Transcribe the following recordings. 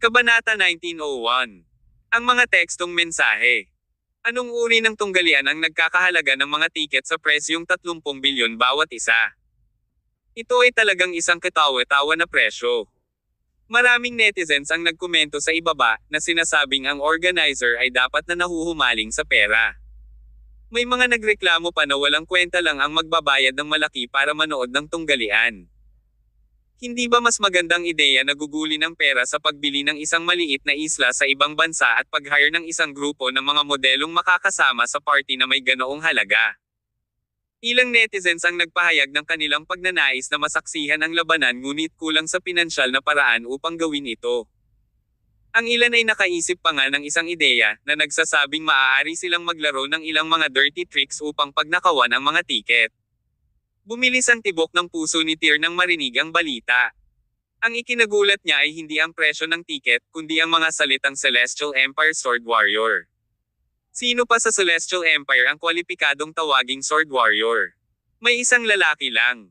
Kabanata 1901. Ang mga tekstong mensahe. Anong uri ng tunggalian ang nagkakahalaga ng mga tiket sa presyong 30 bilyon bawat isa? Ito ay talagang isang katawa-tawa na presyo. Maraming netizens ang nagkomento sa ibaba na sinasabing ang organizer ay dapat na nahuhumaling sa pera. May mga nagreklamo pa na walang kwenta lang ang magbabayad ng malaki para manood ng tunggalian. Hindi ba mas magandang ideya na gugulin ng pera sa pagbili ng isang maliit na isla sa ibang bansa at pag-hire ng isang grupo ng mga modelong makakasama sa party na may ganoong halaga? Ilang netizens ang nagpahayag ng kanilang pagnanais na masaksihan ang labanan ngunit kulang sa pinansyal na paraan upang gawin ito. Ang ilan ay nakaisip pa nga ng isang ideya na nagsasabing maaari silang maglaro ng ilang mga dirty tricks upang pagnakawan ang mga tiket. Bumilis ang tibok ng puso ni Tyr nang marinig ang balita. Ang ikinagulat niya ay hindi ang presyo ng tiket, kundi ang mga salitang Celestial Empire Sword Warrior. Sino pa sa Celestial Empire ang kwalipikadong tawaging Sword Warrior? May isang lalaki lang.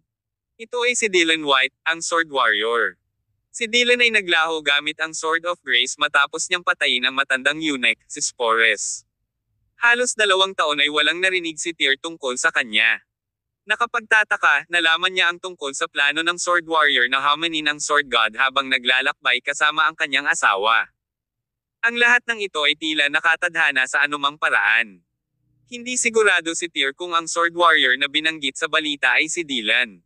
Ito ay si Dylan White, ang Sword Warrior. Si Dylan ay naglaho gamit ang Sword of Grace matapos niyang patayin ang matandang eunuch, si Spores. Halos 2 taon ay walang narinig si Tyr tungkol sa kanya. Nakapagtataka, nalaman niya ang tungkol sa plano ng Sword Warrior na hamanin ang Sword God habang naglalakbay kasama ang kanyang asawa. Ang lahat ng ito ay tila nakatadhana sa anumang paraan. Hindi sigurado si Tyr kung ang Sword Warrior na binanggit sa balita ay si Dylan.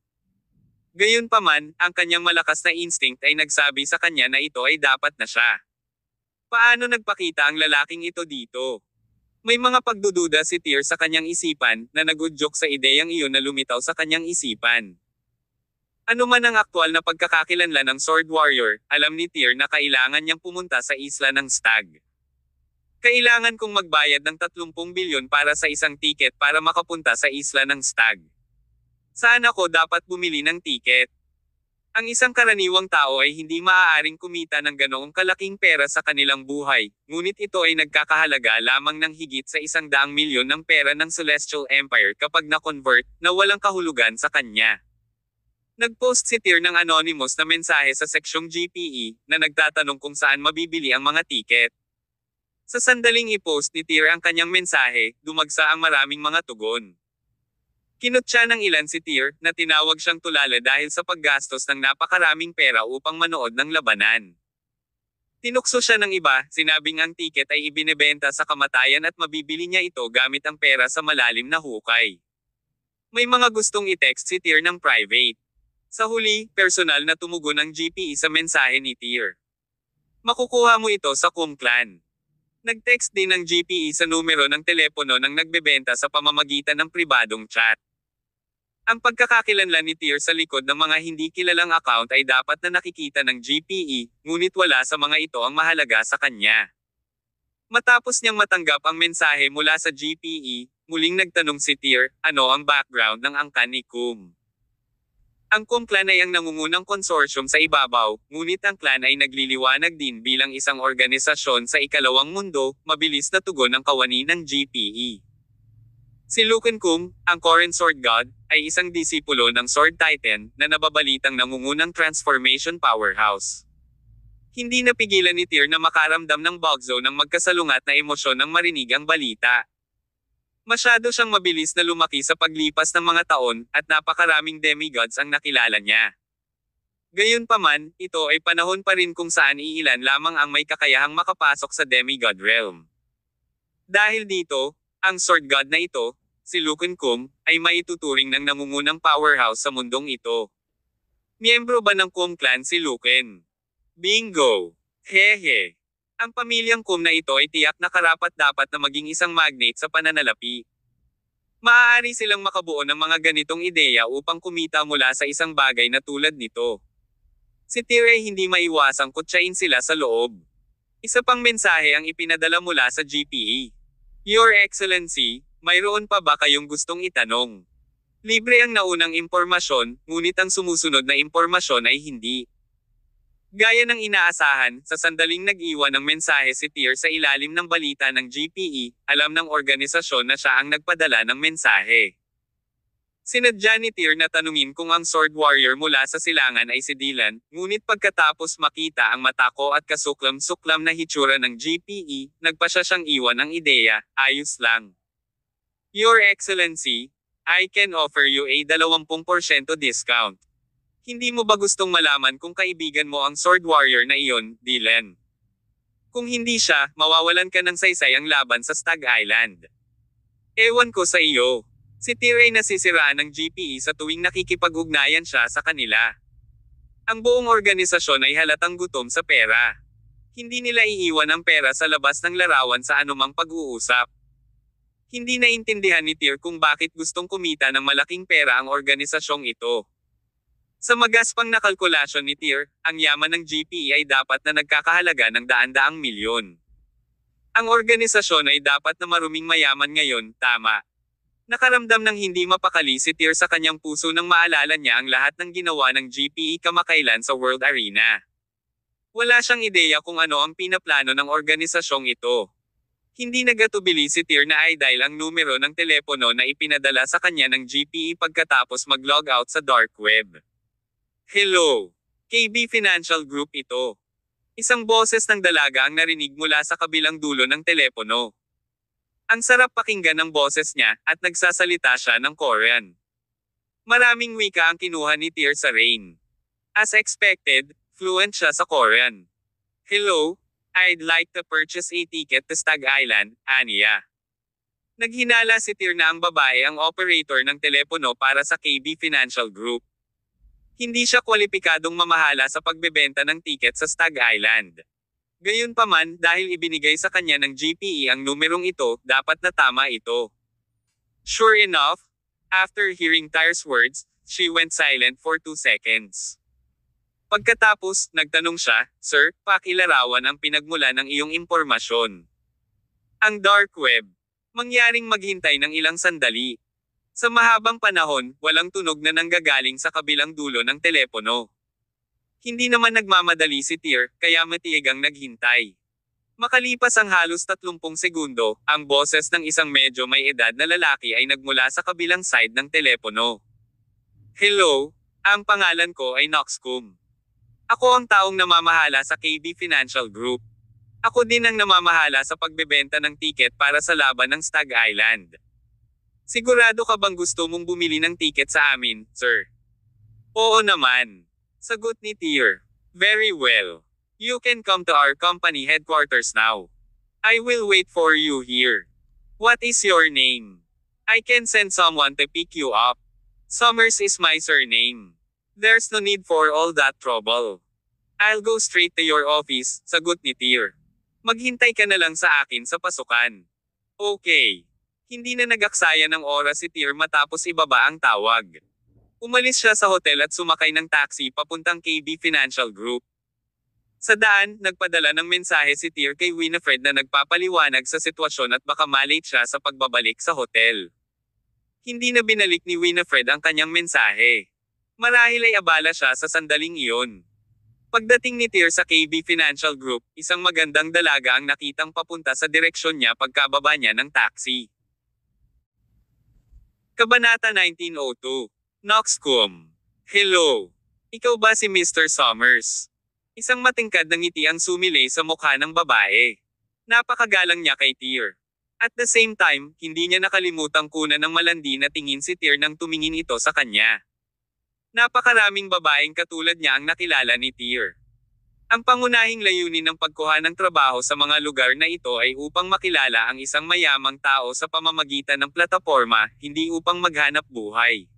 Gayunpaman, ang kanyang malakas na instinct ay nagsabi sa kanya na ito ay dapat na siya. Paano nagpakita ang lalaking ito dito? May mga pagdududa si Tyr sa kanyang isipan, na nagudyok sa ideyang iyon na lumitaw sa kanyang isipan. Ano man ang aktwal na pagkakakilanlan ng Sword Warrior, alam ni Tyr na kailangan niyang pumunta sa isla ng Stag. Kailangan kong magbayad ng 30 bilyon para sa isang tiket para makapunta sa isla ng Stag. Saan ako dapat bumili ng tiket? Ang isang karaniwang tao ay hindi maaaring kumita ng ganoong kalaking pera sa kanilang buhay, ngunit ito ay nagkakahalaga lamang ng higit sa 100 milyon ng pera ng Celestial Empire kapag na-convert, na walang kahulugan sa kanya. Nag-post si Tyr ng anonymous na mensahe sa seksyong GPE, na nagtatanong kung saan mabibili ang mga tiket. Sa sandaling i-post ni Tyr ang kanyang mensahe, dumagsa ang maraming mga tugon. Kinutya ng ilan si Tyr, na tinawag siyang tulala dahil sa paggastos ng napakaraming pera upang manood ng labanan. Tinukso siya ng iba, sinabing ang tiket ay ibinebenta sa kamatayan at mabibili niya ito gamit ang pera sa malalim na hukay. May mga gustong i-text si Tyr ng private. Sa huli, personal na tumugon ang GPE sa mensahe ni Tyr. Makukuha mo ito sa Kumklan. Nag-text din ng GPE sa numero ng telepono ng nagbebenta sa pamamagitan ng pribadong chat. Ang pagkakakilanlan ni Tyr sa likod ng mga hindi kilalang account ay dapat na nakikita ng GPE, ngunit wala sa mga ito ang mahalaga sa kanya. Matapos niyang matanggap ang mensahe mula sa GPE, muling nagtanong si Tyr, ano ang background ng angkan ni Kum. Ang Kum Clan ay ang nangungunang konsorsyum sa ibabaw, ngunit ang clan ay nagliliwanag din bilang isang organisasyon sa ikalawang mundo, mabilis na tugon ang kawani ng GPE. Si Lucan Kum, ang Korean Sword God, ay isang disipulo ng Sword Titan, na nababalitang nangungunang transformation powerhouse. Hindi napigilan ni Tyr na makaramdam ng bugzo ng magkasalungat na emosyon nang marinig ang balita. Masyado siyang mabilis na lumaki sa paglipas ng mga taon, at napakaraming demigods ang nakilala niya. Gayunpaman, ito ay panahon pa rin kung saan iilan lamang ang may kakayahang makapasok sa demigod realm. Dahil dito, ang Sword God na ito, si Lucan Kum, ay maituturing ng nangungunang powerhouse sa mundong ito. Miyembro ba ng Kum Clan si Lucan? Bingo! Hehe! Ang pamilyang Kum na ito ay tiyak na karapat-dapat na maging isang magnate sa pananalapi. Maaari silang makabuo ng mga ganitong ideya upang kumita mula sa isang bagay na tulad nito. Si Tyr ay hindi maiwasang kutsain sila sa loob. Isa pang mensahe ang ipinadala mula sa GPE. Your Excellency, mayroon pa ba kayong gustong itanong? Libre ang naunang impormasyon, ngunit ang sumusunod na impormasyon ay hindi. Gaya ng inaasahan, sa sandaling nag-iwan ng mensahe si Tyr sa ilalim ng balita ng GPE, alam ng organisasyon na siya ang nagpadala ng mensahe. Sinadya ni Tyr na tanungin kung ang sword warrior mula sa silangan ay si Dylan, ngunit pagkatapos makita ang matako at kasuklam-suklam na hitsura ng GPE, nagpa siya siyang iwan ang ideya, ayos lang. Your Excellency, I can offer you a 20% discount. Hindi mo ba gustong malaman kung kaibigan mo ang sword warrior na iyon, Dylan? Kung hindi siya, mawawalan ka ng saysay ang laban sa Stag Island. Ewan ko sa iyo. Si Tyr ay nasisiraan ng GPE sa tuwing nakikipag-ugnayan siya sa kanila. Ang buong organisasyon ay halatang gutom sa pera. Hindi nila iiwan ang pera sa labas ng larawan sa anumang pag-uusap. Hindi naintindihan ni Tyr kung bakit gustong kumita ng malaking pera ang organisasyong ito. Sa magaspang na kalkulasyon ni Tyr, ang yaman ng GPE ay dapat na nagkakahalaga ng daan-daang milyon. Ang organisasyon ay dapat na maruming mayaman ngayon, tama. Nakaramdam ng hindi mapakali si Tyr sa kanyang puso nang maalala niya ang lahat ng ginawa ng GPE kamakailan sa World Arena. Wala siyang ideya kung ano ang pinaplano ng organisasyong ito. Hindi nagatubili si Tyr na i-dial ang numero ng telepono na ipinadala sa kanya ng GPE pagkatapos mag-log out sa dark web. Hello. KB Financial Group ito. Isang boses ng dalaga ang narinig mula sa kabilang dulo ng telepono. Ang sarap pakinggan ng boses niya, at nagsasalita siya ng Korean. Maraming wika ang kinuha ni Tyr sa Rain. As expected, fluent siya sa Korean. Hello, I'd like to purchase a ticket to Stag Island, Anya. Naghinala si Tyr na ang babae ang operator ng telepono para sa KB Financial Group. Hindi siya kwalipikadong mamahala sa pagbebenta ng tiket sa Stag Island. Gayunpaman, dahil ibinigay sa kanya ng GPE ang numerong ito, dapat na tama ito. Sure enough, after hearing Tyr's words, she went silent for 2 seconds. Pagkatapos, nagtanong siya, Sir, pakilarawan ang pinagmula ng iyong impormasyon. Ang dark web. Mangyaring maghintay ng ilang sandali. Sa mahabang panahon, walang tunog na nanggagaling sa kabilang dulo ng telepono. Hindi naman nagmamadali si Tyr, kaya matiyagang naghintay. Makalipas ang halos 30 segundo, ang boses ng isang medyo may edad na lalaki ay nagmula sa kabilang side ng telepono. Hello, ang pangalan ko ay Noxcom. Ako ang taong namamahala sa KB Financial Group. Ako din ang namamahala sa pagbebenta ng tiket para sa laban ng Stag Island. Sigurado ka bang gusto mong bumili ng tiket sa amin, sir? Oo naman. Sagot ni Tyr. Very well. You can come to our company headquarters now. I will wait for you here. What is your name? I can send someone to pick you up. Summers is my surname. There's no need for all that trouble. I'll go straight to your office, sagot ni Tyr. Maghintay ka na lang sa akin sa pasukan. Okay. Hindi na nagaksaya ng oras si Tyr matapos ibaba ang tawag. Umalis siya sa hotel at sumakay ng taxi papuntang KB Financial Group. Sa daan, nagpadala ng mensahe si Tyr kay Winifred na nagpapaliwanag sa sitwasyon at baka malate siya sa pagbabalik sa hotel. Hindi na binalik ni Winifred ang kanyang mensahe. Marahil ay abala siya sa sandaling iyon. Pagdating ni Tyr sa KB Financial Group, isang magandang dalaga ang nakitang papunta sa direksyon niya pagkababa niya ng taxi. Kabanata 1902. Noxcom. Hello. Ikaw ba si Mr. Summers? Isang matingkad na ngiti ang sumilay sa mukha ng babae. Napakagalang niya kay Tyr. At the same time, hindi niya nakalimutang kunan ng malandi na tingin si Tyr nang tumingin ito sa kanya. Napakaraming babaeng katulad niya ang nakilala ni Tyr. Ang pangunahing layunin ng pagkuha ng trabaho sa mga lugar na ito ay upang makilala ang isang mayamang tao sa pamamagitan ng plataporma, hindi upang maghanap buhay.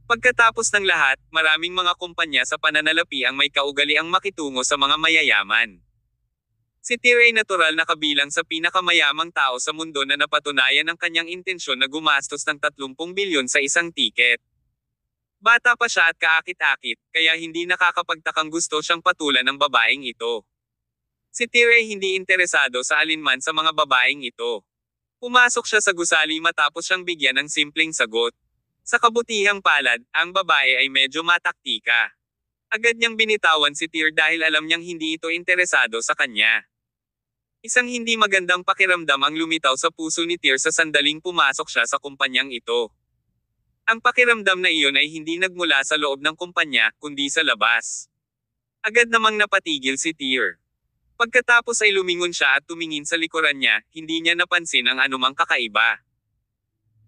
Pagkatapos ng lahat, maraming mga kumpanya sa pananalapi ang may kaugaliang makitungo sa mga mayayaman. Si Tyr ay natural na kabilang sa pinakamayamang tao sa mundo na napatunayan ang kanyang intensyon na gumastos ng 30 bilyon sa isang tiket. Bata pa siya at kaakit-akit, kaya hindi nakakapagtakang gusto siyang patulan ng babaeng ito. Si Tyr ay hindi interesado sa alinman sa mga babaeng ito. Pumasok siya sa gusali matapos siyang bigyan ng simpleng sagot. Sa kabutihang palad, ang babae ay medyo mataktika. Agad niyang binitawan si Tyr dahil alam niyang hindi ito interesado sa kanya. Isang hindi magandang pakiramdam ang lumitaw sa puso ni Tyr sa sandaling pumasok siya sa kumpanyang ito. Ang pakiramdam na iyon ay hindi nagmula sa loob ng kumpanya, kundi sa labas. Agad namang napatigil si Tyr. Pagkatapos ay lumingon siya at tumingin sa likuran niya, hindi niya napansin ang anumang kakaiba.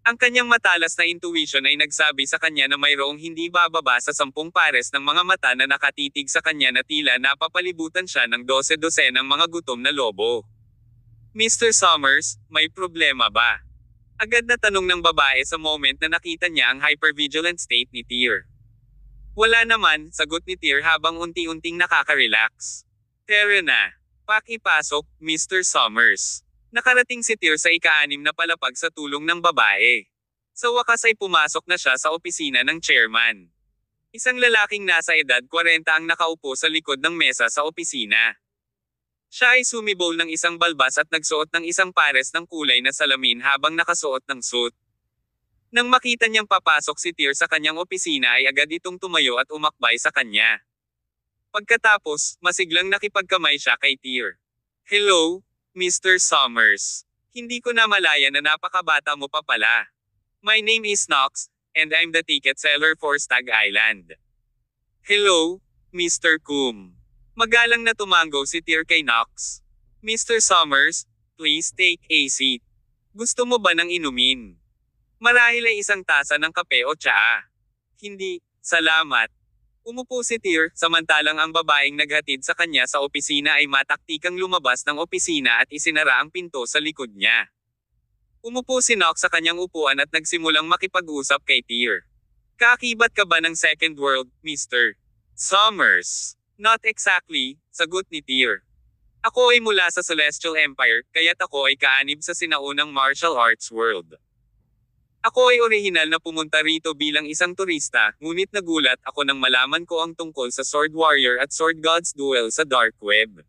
Ang kanyang matalas na intuition ay nagsabi sa kanya na mayroong hindi bababa sa 10 pares ng mga mata na nakatitig sa kanya na tila napapalibutan siya ng 12 ng mga gutom na lobo. Mr. Summers, may problema ba? Agad na tanong ng babae sa moment na nakita niya ang hypervigilant state ni Tyr. Wala naman, sagot ni Tyr habang unti-unting nakaka-relax. Tara na. Pakipasok, Mr. Summers. Nakarating si Tyr sa ika-6 na palapag sa tulong ng babae. Sa wakas ay pumasok na siya sa opisina ng chairman. Isang lalaking nasa edad 40 ang nakaupo sa likod ng mesa sa opisina. Siya ay sumibol ng isang balbas at nagsuot ng isang pares ng kulay na salamin habang nakasuot ng suit. Nang makita niyang papasok si Tyr sa kanyang opisina ay agad itong tumayo at umakbay sa kanya. Pagkatapos, masiglang nakipagkamay siya kay Tyr. Hello, Mr. Summers. Hindi ko na malaya na napakabata mo pa pala. My name is Knox, and I'm the ticket seller for Stag Island. Hello, Mr. Coom. Magalang na tumango si Tyr kay Knox. Mr. Summers, please take a seat. Gusto mo ba ng inumin? Marahil ay isang tasa ng kape o tsaa. Hindi, salamat. Umupo si Tyr, samantalang ang babaeng naghatid sa kanya sa opisina ay mataktikang lumabas ng opisina at isinara ang pinto sa likod niya. Umupo si Knox sa kanyang upuan at nagsimulang makipag-usap kay Tyr. Kaakibat ka ba ng Second World, Mr. Summers? Not exactly, sagot ni Tyr. Ako ay mula sa Celestial Empire, kaya't ako ay kaanib sa sinaunang martial arts world. Ako ay orihinal na pumunta rito bilang isang turista, ngunit nagulat ako nang malaman ko ang tungkol sa Sword Warrior at Sword Gods duel sa Dark Web.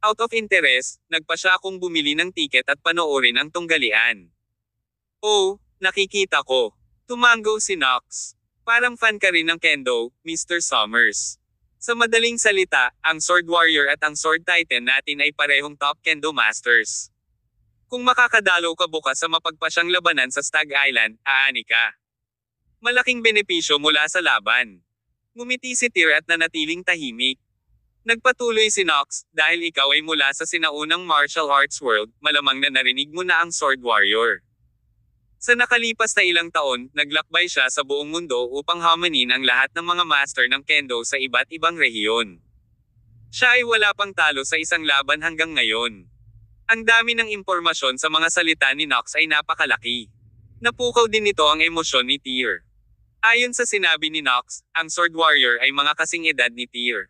Out of interest, nagpa siya akong bumili ng tiket at panoorin ang tunggalian. Oh, nakikita ko. Tumango si Knox. Parang fan ka rin ng kendo, Mr. Summers. Sa madaling salita, ang Sword Warrior at ang Sword Titan natin ay parehong top kendo masters. Kung makakadalo ka bukas sa mapagpasyang labanan sa Stag Island, aani ka. Malaking benepisyo mula sa laban. Ngumiti si Tyr at nanatiling tahimik. Nagpatuloy si Knox, dahil ikaw ay mula sa sinaunang martial arts world, malamang na narinig mo na ang Sword Warrior. Sa nakalipas na ilang taon, naglakbay siya sa buong mundo upang hamanin ang lahat ng mga master ng kendo sa iba't ibang rehiyon. Siya ay wala pang talo sa isang laban hanggang ngayon. Ang dami ng impormasyon sa mga salita ni Knox ay napakalaki. Napukaw din nito ang emosyon ni Tyr. Ayon sa sinabi ni Knox, ang Sword Warrior ay mga kasing edad ni Tyr.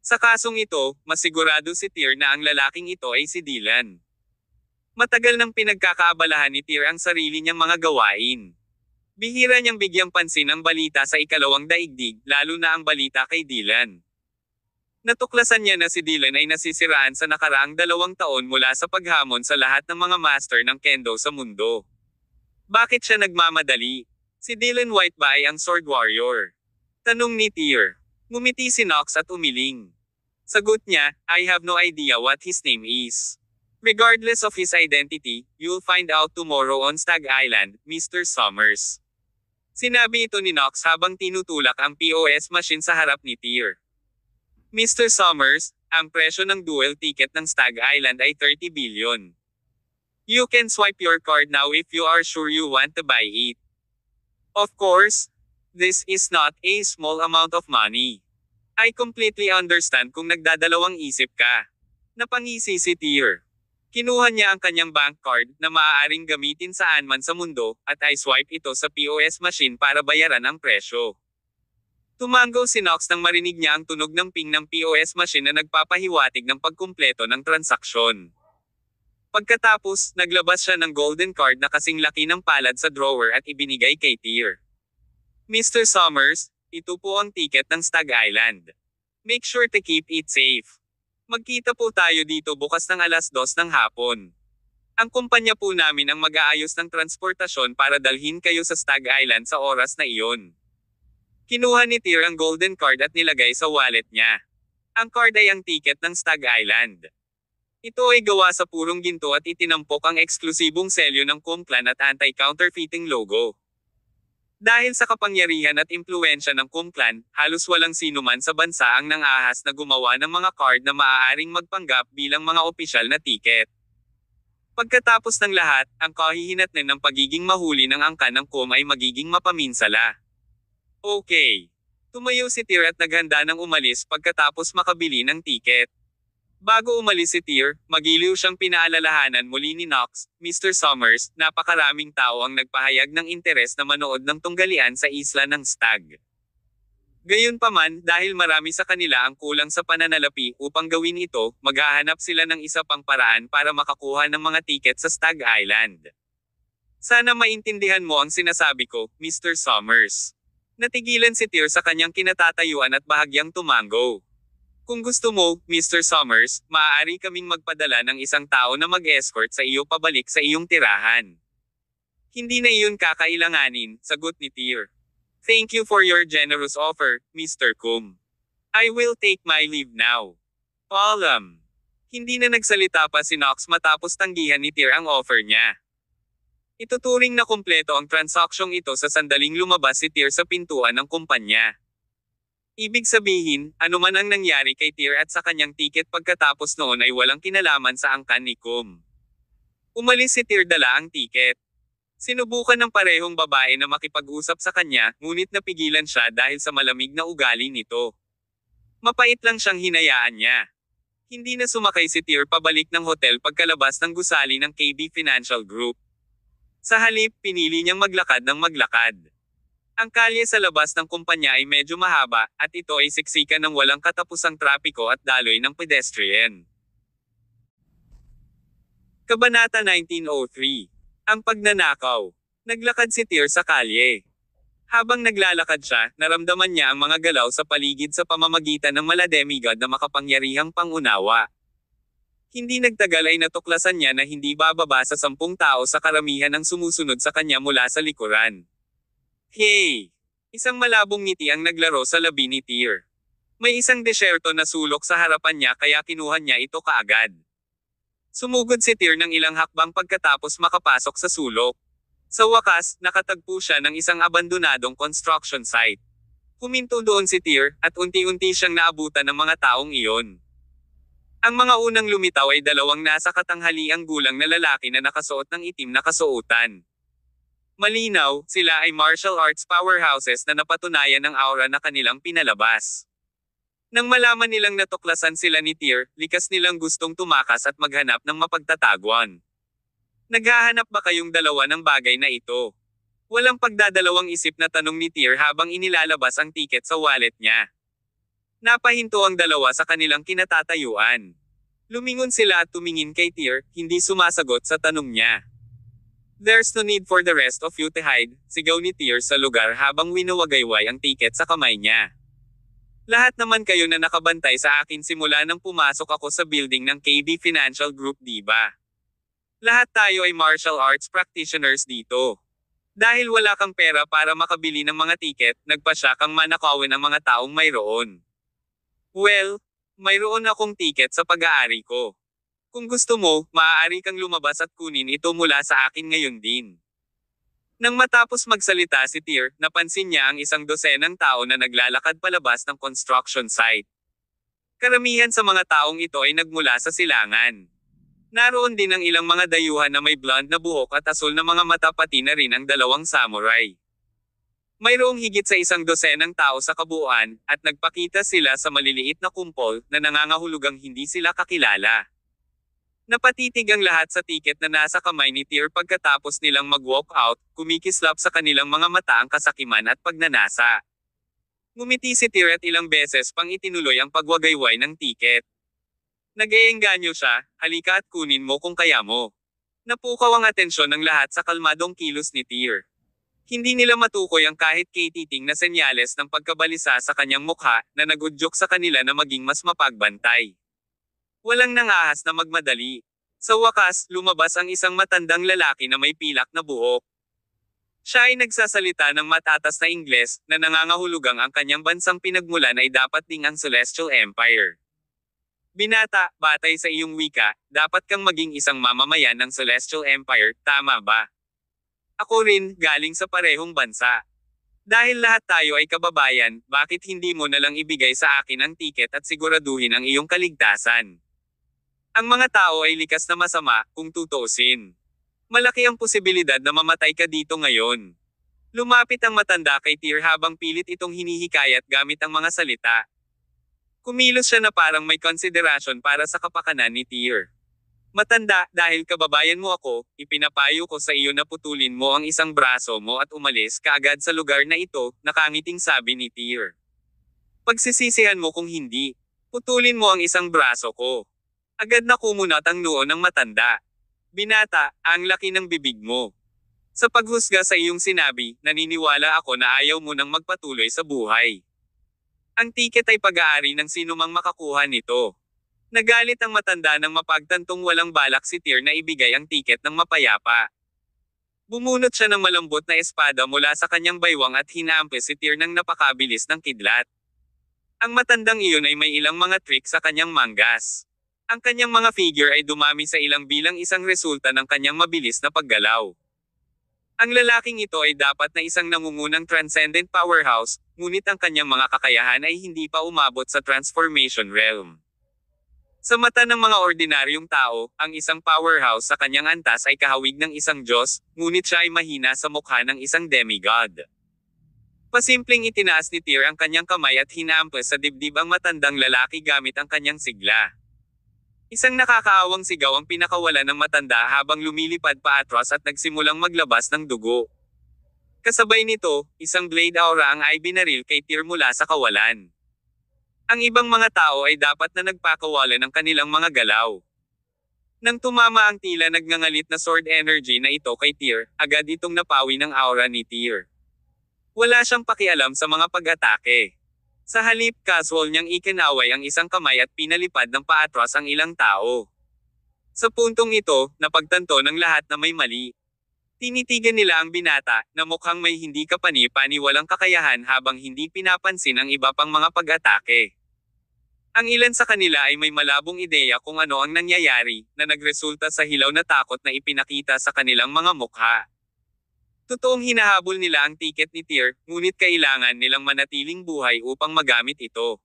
Sa kasong ito, masigurado si Tyr na ang lalaking ito ay si Dylan. Matagal nang pinagkakaabalahan ni Tyr ang sarili niyang mga gawain. Bihira niyang bigyang pansin ang balita sa ikalawang daigdig, lalo na ang balita kay Dylan. Natuklasan niya na si Dylan ay nasisiraan sa nakaraang 2 taon mula sa paghamon sa lahat ng mga master ng kendo sa mundo. Bakit siya nagmamadali? Si Dylan White ba ay ang Sword Warrior? Tanong ni Tyr. Ngumiti si Knox at umiling. Sagot niya, I have no idea what his name is. Regardless of his identity, you'll find out tomorrow on Stag Island, Mr. Summers. Sinabi ito ni Knox habang tinutulak ang POS machine sa harap ni Tyr. Mr. Summers, ang presyo ng duel ticket ng Stag Island ay 30 billion. You can swipe your card now if you are sure you want to buy it. Of course, this is not a small amount of money. I completely understand kung nagdadalawang isip ka. Napangisi si Tyr. Kinuha niya ang kanyang bank card na maaaring gamitin saan man sa mundo, at ay swipe ito sa POS machine para bayaran ang presyo. Tumango si Knox nang marinig niya ang tunog ng ping ng POS machine na nagpapahiwatig ng pagkumpleto ng transaksyon. Pagkatapos, naglabas siya ng golden card na kasing laki ng palad sa drawer at ibinigay kay Tyr. Mr. Summers, ito po ang ticket ng Stag Island. Make sure to keep it safe. Magkita po tayo dito bukas ng 2:00 ng hapon. Ang kumpanya po namin ang mag-aayos ng transportasyon para dalhin kayo sa Stag Island sa oras na iyon. Kinuha ni Tyr ang golden card at nilagay sa wallet niya. Ang card ay ang ticket ng Stag Island. Ito ay gawa sa purong ginto at itinampok ang eksklusibong selyo ng Kumclan at anti-counterfeiting logo. Dahil sa kapangyarihan at impluwensya ng Kum Clan, halos walang sino man sa bansa ang nang-ahas na gumawa ng mga card na maaaring magpanggap bilang mga opisyal na tiket. Pagkatapos ng lahat, ang kahihinatnan ng pagiging mahuli ng angkan ng Kum ay magiging mapaminsala. Okay. Tumayo si Tyr at naghanda ng umalis pagkatapos makabili ng tiket. Bago umalis si Tyr, magiliw siyang pinaalalahanan muli ni Knox, Mr. Summers, napakaraming tao ang nagpahayag ng interes na manood ng tunggalian sa isla ng Stag. Gayunpaman, dahil marami sa kanila ang kulang sa pananalapi upang gawin ito, maghahanap sila ng isa pang paraan para makakuha ng mga tiket sa Stag Island. Sana maintindihan mo ang sinasabi ko, Mr. Summers. Natigilan si Tyr sa kanyang kinatatayuan at bahagyang tumango. Kung gusto mo, Mr. Summers, maaari kaming magpadala ng isang tao na mag-escort sa iyo pabalik sa iyong tirahan. Hindi na iyon kakailanganin, sagot ni Tyr. Thank you for your generous offer, Mr. Kum. I will take my leave now. Paalam. Hindi na nagsalita pa si Knox matapos tanggihan ni Tyr ang offer niya. Ituturing na kumpleto ang transaksyong ito sa sandaling lumabas si Tyr sa pintuan ng kumpanya. Ibig sabihin, anuman ang nangyari kay Tyr at sa kanyang tiket pagkatapos noon ay walang kinalaman sa angkan ni Kum. Umalis si Tyr dala ang tiket. Sinubukan ng parehong babae na makipag-usap sa kanya, ngunit napigilan siya dahil sa malamig na ugali nito. Mapait lang siyang hinayaan niya. Hindi na sumakay si Tyr pabalik ng hotel pagkalabas ng gusali ng KB Financial Group. Sa halip, pinili niyang maglakad ng maglakad. Ang kalye sa labas ng kumpanya ay medyo mahaba, at ito ay siksikan ng walang katapusang trapiko at daloy ng pedestrian. Kabanata 1903. Ang pagnanakaw. Naglakad si Tyr sa kalye. Habang naglalakad siya, naramdaman niya ang mga galaw sa paligid sa pamamagitan ng malademigod na makapangyarihang pangunawa. Hindi nagtagal ay natuklasan niya na hindi bababa sa 10 tao sa karamihan ang sumusunod sa kanya mula sa likuran. Hey! Isang malabong ngiti ang naglaro sa labi ni Tyr. May isang desyerto na sulok sa harapan niya kaya kinuha niya ito kaagad. Sumugod si Tyr ng ilang hakbang pagkatapos makapasok sa sulok. Sa wakas, nakatagpo siya ng isang abandonadong construction site. Huminto doon si Tyr, at unti-unti siyang naabutan ng mga taong iyon. Ang mga unang lumitaw ay dalawang nasa katanghaliang gulang na lalaki na nakasuot ng itim na kasuotan. Malinaw, sila ay martial arts powerhouses na napatunayan ng aura na kanilang pinalabas. Nang malaman nilang natuklasan sila ni Tyr, likas nilang gustong tumakas at maghanap ng mapagtatagwan. Naghahanap ba kayong dalawa ng bagay na ito? Walang pagdadalawang isip na tanong ni Tyr habang inilalabas ang tiket sa wallet niya. Napahinto ang dalawa sa kanilang kinatatayuan. Lumingon sila at tumingin kay Tyr, hindi sumasagot sa tanong niya. There's no need for the rest of you to hide, sigaw ni Tyr sa lugar habang winuwagayway ang tiket sa kamay niya. Lahat naman kayo na nakabantay sa akin simula nang pumasok ako sa building ng KB Financial Group, diba? Lahat tayo ay martial arts practitioners dito. Dahil wala kang pera para makabili ng mga tiket, nagpasya kang manakawin ang mga taong mayroon. Well, mayroon akong tiket sa pag-aari ko. Kung gusto mo, maaari kang lumabas at kunin ito mula sa akin ngayon din. Nang matapos magsalita si Tyr, napansin niya ang isang dosenang tao na naglalakad palabas ng construction site. Karamihan sa mga taong ito ay nagmula sa silangan. Naroon din ang ilang mga dayuhan na may blonde na buhok at asul na mga mata pati na rin ang dalawang samurai. Mayroong higit sa 100 tao sa kabuuan, at nagpakita sila sa maliliit na kumpol na nangangahulugang hindi sila kakilala. Napatitig ang lahat sa tiket na nasa kamay ni Tyr pagkatapos nilang mag-walk out, kumikislap sa kanilang mga mata ang kasakiman at pagnanasa. Ngumiti si Tyr at ilang beses pang itinuloy ang pagwagayway ng tiket. Nag-eengganyo siya, halika at kunin mo kung kaya mo. Napukaw ang atensyon ng lahat sa kalmadong kilos ni Tyr. Hindi nila matukoy ang kahit katiting na senyales ng pagkabalisa sa kanyang mukha, na nagudyok sa kanila na maging mas mapagbantay. Walang nangahas na magmadali. Sa wakas, lumabas ang isang matandang lalaki na may pilak na buhok. Siya ay nagsasalita ng matatas na Ingles, na nangangahulugang ang kanyang bansang pinagmulan ay dapat ding ang Celestial Empire. Binata, batay sa iyong wika, dapat kang maging isang mamamayan ng Celestial Empire, tama ba? Ako rin, galing sa parehong bansa. Dahil lahat tayo ay kababayan, bakit hindi mo nalang ibigay sa akin ang tiket at siguraduhin ang iyong kaligtasan? Ang mga tao ay likas na masama, kung tutuusin. Malaki ang posibilidad na mamatay ka dito ngayon. Lumapit ang matanda kay Tyr habang pilit itong hinihikayat gamit ang mga salita. Kumilos siya na parang may konsiderasyon para sa kapakanan ni Tyr. Matanda, dahil kababayan mo ako, ipinapayo ko sa iyo na putulin mo ang isang braso mo at umalis kaagad sa lugar na ito, nakangiting sabi ni Tyr. Pagsisisihan mo kung hindi. Putulin mo ang isang braso ko. Agad na kumunat ang noo ng matanda. Binata, ang laki ng bibig mo. Sa paghusga sa iyong sinabi, naniniwala ako na ayaw mo nang magpatuloy sa buhay. Ang tiket ay pag-aari ng sinumang makakuha nito. Nagalit ang matanda nang mapagtantong walang balak si Tyr na ibigay ang tiket ng mapayapa. Bumunot siya ng malambot na espada mula sa kanyang baywang at hinampi si Tyr ng napakabilis ng kidlat. Ang matandang iyon ay may ilang mga trick sa kanyang manggas. Ang kanyang mga figure ay dumami sa ilang bilang isang resulta ng kanyang mabilis na paggalaw. Ang lalaking ito ay dapat na isang nangungunang transcendent powerhouse, ngunit ang kanyang mga kakayahan ay hindi pa umabot sa transformation realm. Sa mata ng mga ordinaryong tao, ang isang powerhouse sa kanyang antas ay kahawig ng isang Diyos, ngunit siya ay mahina sa mukha ng isang demigod. Pasimpleng itinaas ni Tyr ang kanyang kamay at hinampas sa dibdib ang matandang lalaki gamit ang kanyang sigla. Isang nakakaawang sigaw ang pinakawala ng matanda habang lumilipad paatras at nagsimulang maglabas ng dugo. Kasabay nito, isang blade aura ang ay binaril kay Tyr mula sa kawalan. Ang ibang mga tao ay dapat na nagpakawala ng kanilang mga galaw. Nang tumama ang tila nagngangalit na sword energy na ito kay Tyr, agad itong napawi ng aura ni Tyr. Wala siyang pakialam sa mga pag-atake. Sa halip, casual niyang ikinaway ang isang kamay at pinalipad ng paatras ang ilang tao. Sa puntong ito, napagtanto ng lahat na may mali. Tinitigan nila ang binata, na mukhang may hindi kapani-paniwalang kakayahan habang hindi pinapansin ang iba pang mga pag-atake. Ang ilan sa kanila ay may malabong ideya kung ano ang nangyayari, na nagresulta sa hilaw na takot na ipinakita sa kanilang mga mukha. Totoong hinahabol nila ang tiket ni Tyr, ngunit kailangan nilang manatiling buhay upang magamit ito.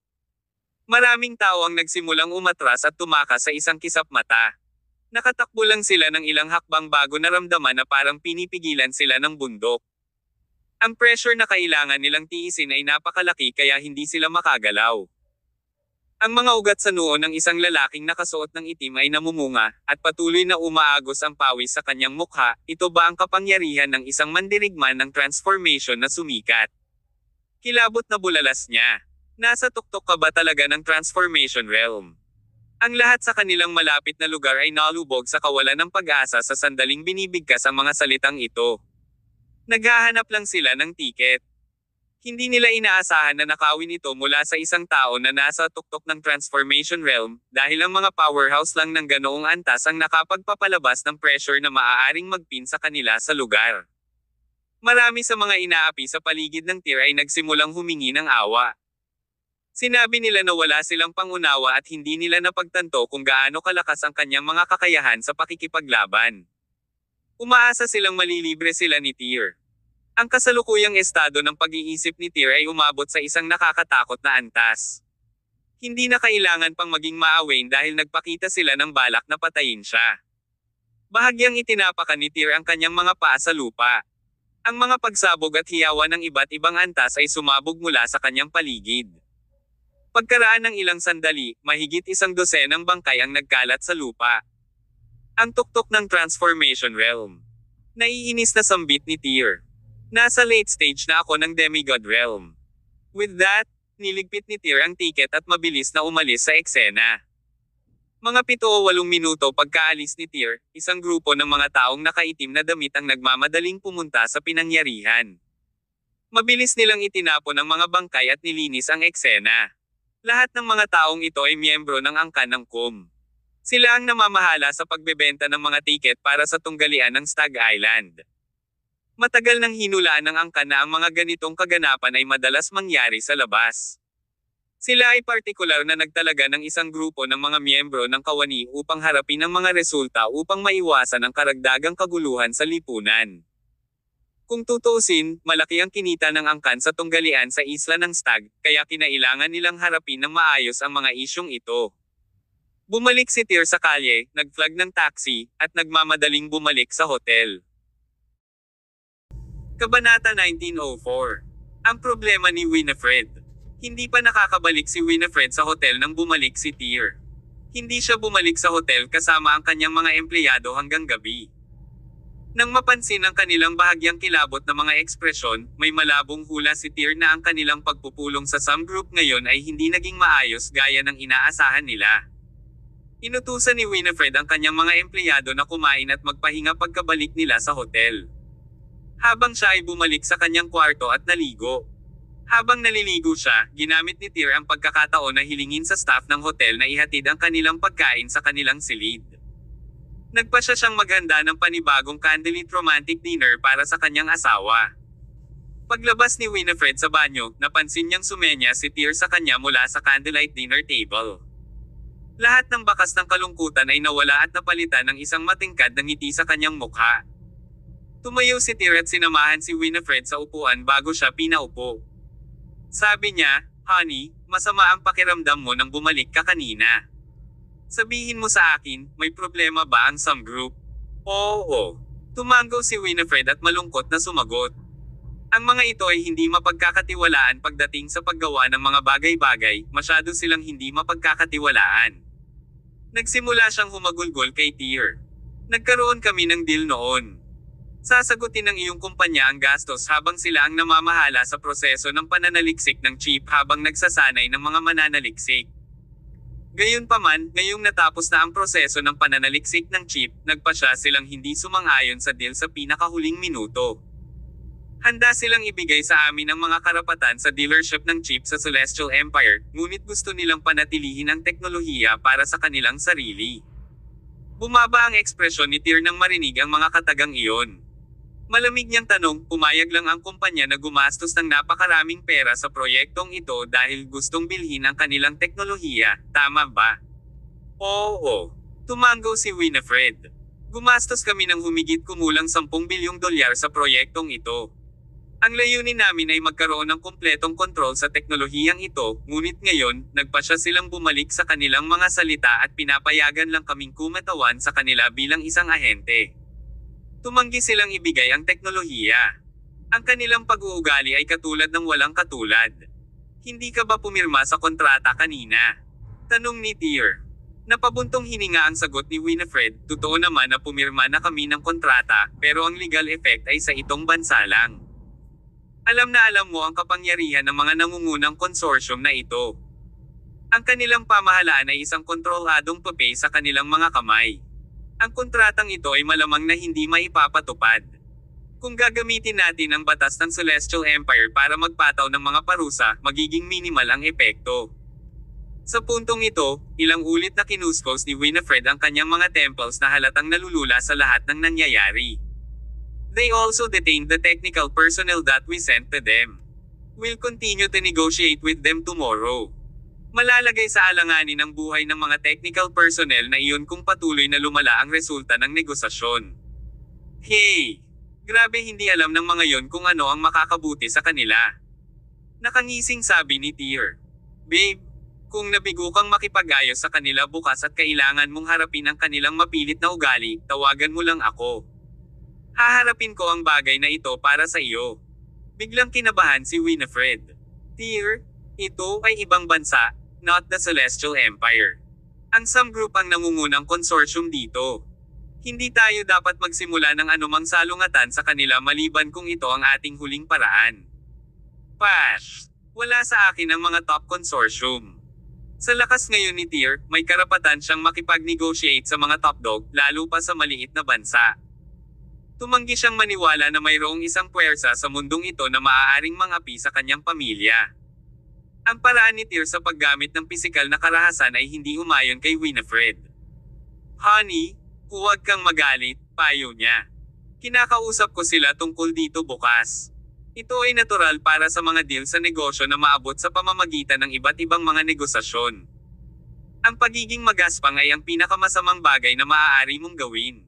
Maraming tao ang nagsimulang umatras at tumakas sa isang kisap mata. Nakatakbo lang sila ng ilang hakbang bago naramdaman na parang pinipigilan sila ng bundok. Ang pressure na kailangan nilang tiisin ay napakalaki kaya hindi sila makagalaw. Ang mga ugat sa noo ng isang lalaking nakasuot ng itim ay namumunga, at patuloy na umaagos ang pawis sa kanyang mukha. Ito ba ang kapangyarihan ng isang mandirigman ng transformation na sumikat? Kilabot na bulalas niya. Nasa tuktok ka ba talaga ng transformation realm? Ang lahat sa kanilang malapit na lugar ay nalubog sa kawalan ng pag-asa sa sandaling binibigkas ang mga salitang ito. Naghahanap lang sila ng tiket. Hindi nila inaasahan na nakawin ito mula sa isang tao na nasa tuktok ng transformation realm, dahil ang mga powerhouse lang ng ganoong antas ang nakapagpapalabas ng pressure na maaaring magpin sa kanila sa lugar. Marami sa mga inaapi sa paligid ng Tyr ay nagsimulang humingi ng awa. Sinabi nila na wala silang pangunawa at hindi nila napagtanto kung gaano kalakas ang kanyang mga kakayahan sa pakikipaglaban. Umaasa silang malilibre sila ni Tyr. Ang kasalukuyang estado ng pag-iisip ni Tyr ay umabot sa isang nakakatakot na antas. Hindi na kailangan pang maging maawain dahil nagpakita sila ng balak na patayin siya. Bahagyang itinapakan ni Tyr ang kanyang mga paa sa lupa. Ang mga pagsabog at hiyawan ng iba't ibang antas ay sumabog mula sa kanyang paligid. Pagkaraan ng ilang sandali, mahigit 100 bangkay ang nagkalat sa lupa. Ang tuktok ng transformation realm. Naiinis na sambit ni Tyr. Nasa late stage na ako ng demigod realm. With that, niligpit ni Tyr ang tiket at mabilis na umalis sa eksena. Mga 7 o 8 minuto pagkaalis ni Tyr, isang grupo ng mga taong nakaitim na damit ang nagmamadaling pumunta sa pinangyarihan. Mabilis nilang itinapon ang mga bangkay at nilinis ang eksena. Lahat ng mga taong ito ay miyembro ng angkan ng KOM. Sila ang namamahala sa pagbebenta ng mga tiket para sa tunggalian ng Stag Island. Matagal nang hinulaan ng angkan na ang mga ganitong kaganapan ay madalas mangyari sa labas. Sila ay partikular na nagtalaga ng isang grupo ng mga miyembro ng kawani upang harapin ang mga resulta upang maiwasan ang karagdagang kaguluhan sa lipunan. Kung tutuusin, malaki ang kinita ng angkan sa tunggalian sa isla ng Stag, kaya kinailangan nilang harapin ng maayos ang mga isyung ito. Bumalik si Tyr sa kalye, nag-flag ng taxi, at nagmamadaling bumalik sa hotel. Kabanata 1904. Ang problema ni Winifred. Hindi pa nakakabalik si Winifred sa hotel nang bumalik si Tyr. Hindi siya bumalik sa hotel kasama ang kanyang mga empleyado hanggang gabi. Nang mapansin ang kanilang bahagyang kilabot na mga ekspresyon, may malabong hula si Tyr na ang kanilang pagpupulong sa Some Group ngayon ay hindi naging maayos gaya ng inaasahan nila. Inutusan ni Winifred ang kanyang mga empleyado na kumain at magpahinga pagkabalik nila sa hotel. Habang siya ay bumalik sa kanyang kwarto at naligo. Habang naliligo siya, ginamit ni Tyr ang pagkakataon na hilingin sa staff ng hotel na ihatid ang kanilang pagkain sa kanilang silid. Nagpasya siyang maghanda ng panibagong candlelit romantic dinner para sa kanyang asawa. Paglabas ni Winifred sa banyo, napansin niyang sumenya si Tyr sa kanya mula sa candlelight dinner table. Lahat ng bakas ng kalungkutan ay nawala at napalitan ng isang matingkad na ngiti sa kanyang mukha. Tumayo si Tyr at sinamahan si Winifred sa upuan bago siya pinaupo. Sabi niya, "Honey, masama ang pakiramdam mo nang bumalik ka kanina. Sabihin mo sa akin, may problema ba ang Some Group?" "Oo." Tumango si Winifred at malungkot na sumagot. Ang mga ito ay hindi mapagkakatiwalaan pagdating sa paggawa ng mga bagay-bagay, masyado silang hindi mapagkakatiwalaan. Nagsimula siyang humagulgol kay Tyr. "Nagkaroon kami ng deal noon. Sasagutin ng iyong kumpanya ang gastos habang sila ang namamahala sa proseso ng pananaliksik ng chip habang nagsasanay ng mga mananaliksik. Gayunpaman, ngayong natapos na ang proseso ng pananaliksik ng chip, nagpasya silang hindi sumang-ayon sa deal sa pinakahuling minuto. Handa silang ibigay sa amin ang mga karapatan sa dealership ng chip sa Celestial Empire, ngunit gusto nilang panatilihin ang teknolohiya para sa kanilang sarili." Bumaba ang ekspresyon ni Tyr nang marinig ang mga katagang iyon. Malamig niyang tanong, pumayag lang ang kumpanya na gumastos ng napakaraming pera sa proyektong ito dahil gustong bilhin ang kanilang teknolohiya, tama ba? "Oo." Tumango si Winifred. "Gumastos kami ng humigit kumulang 10 bilyong dolyar sa proyektong ito. Ang layunin namin ay magkaroon ng kumpletong kontrol sa teknolohiyang ito, ngunit ngayon, nagpasya silang bumalik sa kanilang mga salita at pinapayagan lang kaming kumatawan sa kanila bilang isang ahente. Tumanggi silang ibigay ang teknolohiya. Ang kanilang pag-uugali ay katulad ng walang katulad. Hindi ka ba pumirma sa kontrata kanina?" Tanong ni Tyr. Napabuntong hininga ang sagot ni Winifred, "Totoo naman na pumirma na kami ng kontrata, pero ang legal effect ay sa itong bansa lang. Alam na alam mo ang kapangyarihan ng mga nangungunang konsorsyum na ito. Ang kanilang pamahalaan ay isang kontroladong papel sa kanilang mga kamay. Ang kontratang ito ay malamang na hindi maipapatupad. Kung gagamitin natin ang batas ng Celestial Empire para magpataw ng mga parusa, magiging minimal ang epekto." Sa puntong ito, ilang ulit na kinuskos ni Winifred ang kanyang mga temples na halatang nalulula sa lahat ng nangyayari. "They also detained the technical personnel that we sent to them. We'll continue to negotiate with them tomorrow. Malalagay sa alanganin ang buhay ng mga technical personnel na iyon kung patuloy na lumala ang resulta ng negosasyon." Hey! Grabe, hindi alam ng mga yon kung ano ang makakabuti sa kanila. Nakangising sabi ni Tyr. "Babe, kung nabigo kang makipag-ayos sa kanila bukas at kailangan mong harapin ang kanilang mapilit na ugali, tawagan mo lang ako. Haharapin ko ang bagay na ito para sa iyo." Biglang kinabahan si Winifred. "Tyr, ito ay ibang bansa, not the Celestial Empire. Ang Some Group ang nangungunang konsorsyum dito. Hindi tayo dapat magsimula ng anumang salungatan sa kanila maliban kung ito ang ating huling paraan. Pash! Wala sa akin ang mga top consortium." Sa lakas ngayon ni Tyr, may karapatan siyang makipag-negotiate sa mga top dog, lalo pa sa maliit na bansa. Tumanggi siyang maniwala na mayroong isang puwersa sa mundong ito na maaaring mangapi sa kanyang pamilya. Ang paraan ni Tyr sa paggamit ng pisikal na karahasan ay hindi umayon kay Winifred. "Honey, huwag kang magalit," payo niya. "Kinakausap ko sila tungkol dito bukas. Ito ay natural para sa mga deal sa negosyo na maabot sa pamamagitan ng iba't ibang mga negosasyon. Ang pagiging magaspang ay ang pinakamasamang bagay na maaari mong gawin.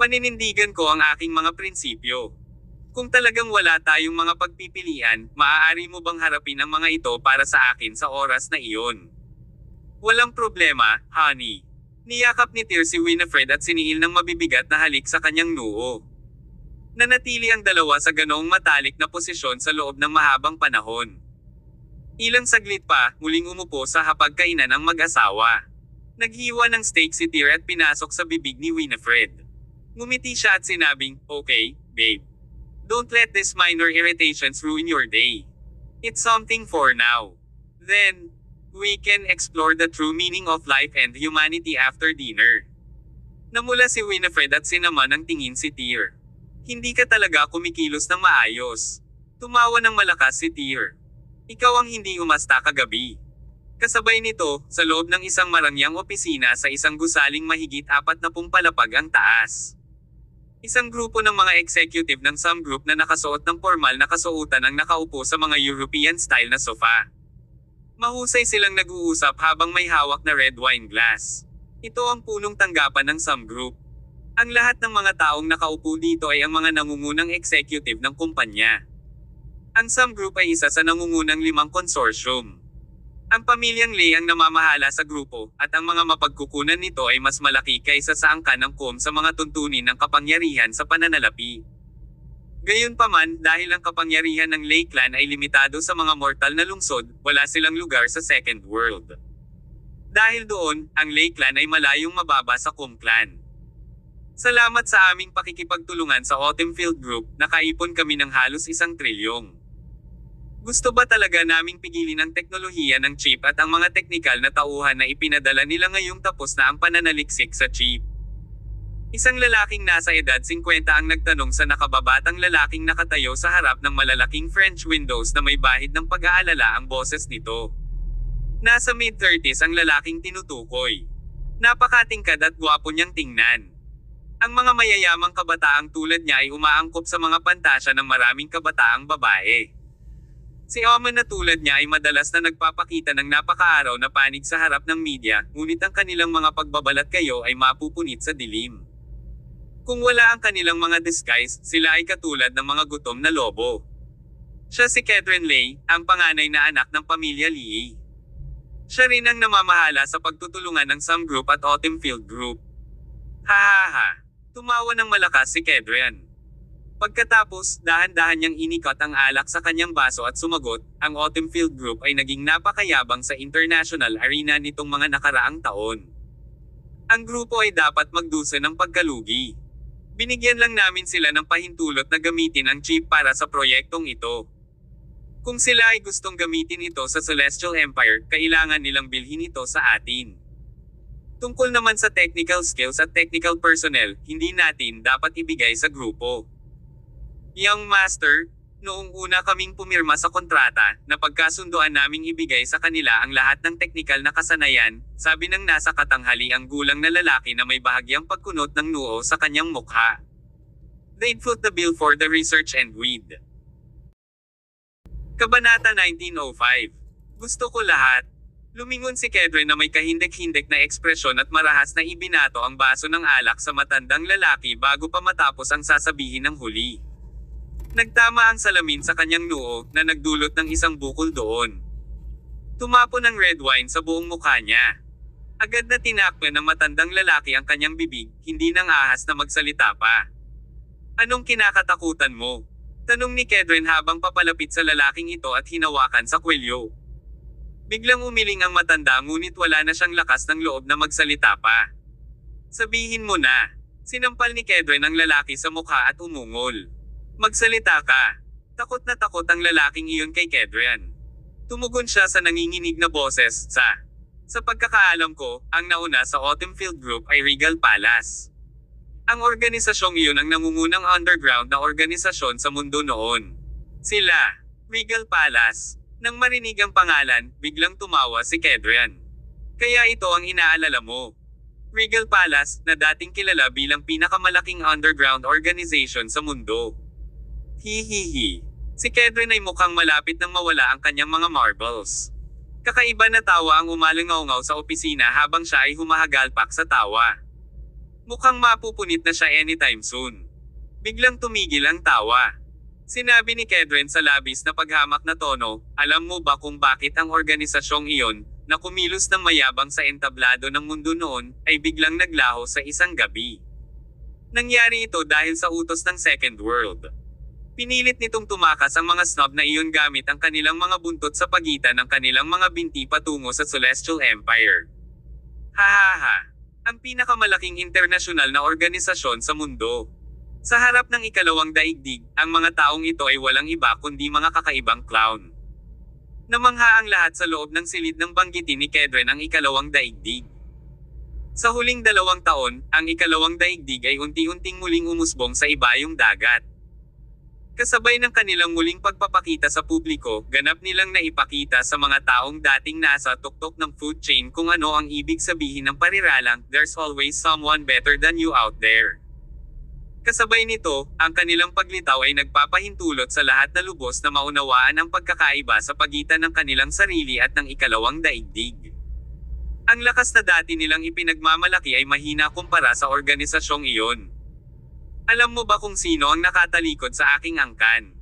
Paninindigan ko ang aking mga prinsipyo. Kung talagang wala tayong mga pagpipilian, maaari mo bang harapin ang mga ito para sa akin sa oras na iyon? Walang problema, honey. Niyakap ni Tyr si Winifred at siniil ng mabibigat na halik sa kanyang noo. Nanatili ang dalawa sa ganoong matalik na posisyon sa loob ng mahabang panahon. Ilang saglit pa, muling umupo sa hapagkainan ang mag-asawa. Naghiwa ng steak si Tyr at pinasok sa bibig ni Winifred. Ngumiti siya at sinabing, "Okay, babe. Don't let these minor irritations ruin your day. It's something for now. Then, we can explore the true meaning of life and humanity after dinner." Namula si Winifred at sinaman ng tingin si Tyr. "Hindi ka talaga kumikilos ng maayos." Tumawa ng malakas si Tyr. "Ikaw ang hindi umasta kagabi." Kasabay nito, sa loob ng isang marangyang opisina sa isang gusaling mahigit 40 palapag ang taas. Isang grupo ng mga executive ng some group na nakasuot ng formal na kasuotan ang nakaupo sa mga European-style na sofa. Mahusay silang nag-uusap habang may hawak na red wine glass. Ito ang punong tanggapan ng some group. Ang lahat ng mga taong nakaupo dito ay ang mga nangungunang executive ng kumpanya. Ang some group ay isa sa nangungunang 5 consortium. Ang pamilyang Lei ang namamahala sa grupo, at ang mga mapagkukunan nito ay mas malaki kaysa sa angkan ng KOM sa mga tuntunin ng kapangyarihan sa pananalapi. Gayunpaman, dahil ang kapangyarihan ng Lei clan ay limitado sa mga mortal na lungsod, wala silang lugar sa Second World. Dahil doon, ang Lei clan ay malayong mababa sa KOM clan. Salamat sa aming pakikipagtulungan sa Autumnfield Group, nakaipon kami ng halos 1 trilyong. Gusto ba talaga naming pigilin ang teknolohiya ng chip at ang mga teknikal na tauhan na ipinadala nila ngayong tapos na ang pananaliksik sa chip? Isang lalaking nasa edad 50 ang nagtanong sa nakababatang lalaking nakatayo sa harap ng malalaking French windows na may bahid ng pag-aalala ang boses nito. Nasa mid-30s ang lalaking tinutukoy. Napakatingkad at gwapo niyang tingnan. Ang mga mayayamang kabataang tulad niya ay umaangkop sa mga pantasya ng maraming kabataang babae. Si Oman na tulad niya ay madalas na nagpapakita ng napakaaraw na panig sa harap ng media, ngunit ang kanilang mga pagbabalat kayo ay mapupunit sa dilim. Kung wala ang kanilang mga disguise, sila ay katulad ng mga gutom na lobo. Siya si Catherine Lei, ang panganay na anak ng pamilya Lee. Siya rin ang namamahala sa pagtutulungan ng some group at Autumnfield Group. Ha. Tumawa ng malakas si Catherine. Pagkatapos, dahan-dahan niyang inikat ang alak sa kanyang baso at sumagot, ang Autumnfield Group ay naging napakayabang sa international arena nitong mga nakaraang taon. Ang grupo ay dapat magdusa ng pagkalugi. Binigyan lang namin sila ng pahintulot na gamitin ang chip para sa proyektong ito. Kung sila ay gustong gamitin ito sa Celestial Empire, kailangan nilang bilhin ito sa atin. Tungkol naman sa technical skills at technical personnel, hindi natin dapat ibigay sa grupo. Young Master, noong una kaming pumirma sa kontrata, napagkasunduan naming ibigay sa kanila ang lahat ng teknikal na kasanayan, sabi ng nasa katanghali ang gulang na lalaki na may bahagyang pagkunot ng noo sa kanyang mukha. They'd foot the bill for the research and weed. Kabanata 1905. Gusto ko lahat. Lumingon si Kedre na may kahindik-hindik na ekspresyon at marahas na ibinato ang baso ng alak sa matandang lalaki bago pa matapos ang sasabihin ng huli. Nagtama ang salamin sa kanyang noo, na nagdulot ng isang bukol doon. Tumapon ang red wine sa buong mukha niya. Agad na tinakpan ng matandang lalaki ang kanyang bibig, hindi nang ahas na magsalita pa. "Anong kinakatakutan mo?" tanong ni Kedren habang papalapit sa lalaking ito at hinawakan sa kwelyo. Biglang umiling ang matanda ngunit wala na siyang lakas ng loob na magsalita pa. "Sabihin mo na." Sinampal ni Kedren ang lalaki sa mukha at umungol. "Magsalita ka." Takot na takot ang lalaking iyon kay Kedren. Tumugon siya sa nanginginig na boses, Sa pagkakaalam ko, ang nauna sa Autumnfield Group ay Regal Palace. Ang organisasyong iyon ang nangungunang underground na organisasyon sa mundo noon. Sila, Regal Palace. Nang marinig ang pangalan, biglang tumawa si Kedren. "Kaya ito ang inaalala mo." Regal Palace, na dating kilala bilang pinakamalaking underground organization sa mundo. Hihihi. Si Kedren ay mukhang malapit nang mawala ang kanyang mga marbles. Kakaiba na tawa ang umalingaw-ngaw sa opisina habang siya ay humahagalpak sa tawa. Mukhang mapupunit na siya anytime soon. Biglang tumigil ang tawa. Sinabi ni Kedren sa labis na paghamak na tono, alam mo ba kung bakit ang organisasyong iyon, na kumilos ng mayabang sa entablado ng mundo noon, ay biglang naglaho sa isang gabi? Nangyari ito dahil sa utos ng Second World. Pinilit nitong tumakas ang mga snob na iyon gamit ang kanilang mga buntot sa pagitan ng kanilang mga binti patungo sa Celestial Empire. Hahaha! Ang pinakamalaking internasyonal na organisasyon sa mundo. Sa harap ng ikalawang daigdig, ang mga taong ito ay walang iba kundi mga kakaibang clown. Namangha ang lahat sa loob ng silid ng banggitin ni Kedren ang ikalawang daigdig. Sa huling 2 taon, ang ikalawang daigdig ay unti-unting muling umusbong sa ibayong dagat. Kasabay ng kanilang muling pagpapakita sa publiko, ganap nilang naipakita sa mga taong dating nasa tuktok ng food chain kung ano ang ibig sabihin ng pariralang, there's always someone better than you out there. Kasabay nito, ang kanilang paglitaw ay nagpapahintulot sa lahat na lubos na maunawaan ang pagkakaiba sa pagitan ng kanilang sarili at ng ikalawang daigdig. Ang lakas na dati nilang ipinagmamalaki ay mahina kumpara sa organisasyong iyon. Alam mo ba kung sino ang nakatalikod sa aking angkan?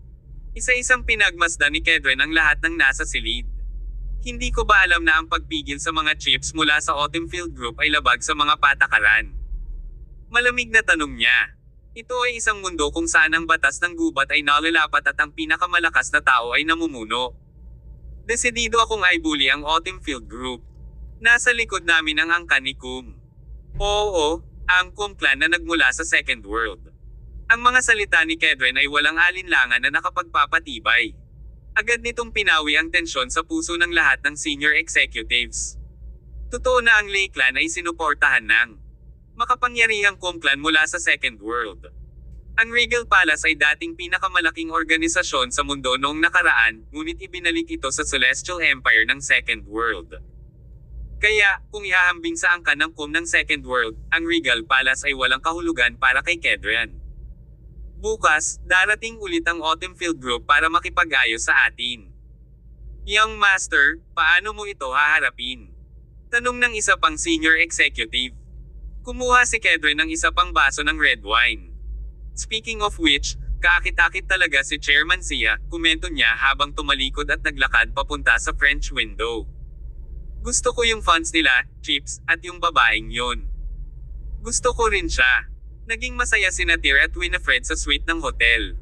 Isa-isang pinagmasdan ni Kedren ang lahat ng nasa silid. Hindi ko ba alam na ang pagpigil sa mga chips mula sa Autumnfield Group ay labag sa mga patakaran? Malamig na tanong niya. Ito ay isang mundo kung saan ang batas ng gubat ay nalalapat at ang pinakamalakas na tao ay namumuno. Desidido akong aibuli ang Autumnfield Group. Nasa likod namin ang angkan ni Kum. Oo, ang Kum clan na nagmula sa Second World. Ang mga salita ni Kedren ay walang alinlangan na nakapagpapatibay. Agad nitong pinawi ang tensyon sa puso ng lahat ng senior executives. Totoo na ang Lei clan ay sinuportahan ng makapangyarihang Kum clan mula sa Second World. Ang Regal Palace ay dating pinakamalaking organisasyon sa mundo noong nakaraan, ngunit ibinalik ito sa Celestial Empire ng Second World. Kaya, kung ihahambing sa angkan ng Kum ng Second World, ang Regal Palace ay walang kahulugan para kay Kedren. Bukas, darating ulit ang Autumnfield Group para makipag-ayos sa atin. Young Master, paano mo ito haharapin? Tanong ng isa pang senior executive. Kumuha si Kedren ng isa pang baso ng red wine. Speaking of which, kaakit-akit talaga si Chairman Sia, komento niya habang tumalikod at naglakad papunta sa French window. Gusto ko yung fans nila, Chips, at yung babaeng yon. Gusto ko rin siya. Naging masaya si Natir at Winifred sa suite ng hotel.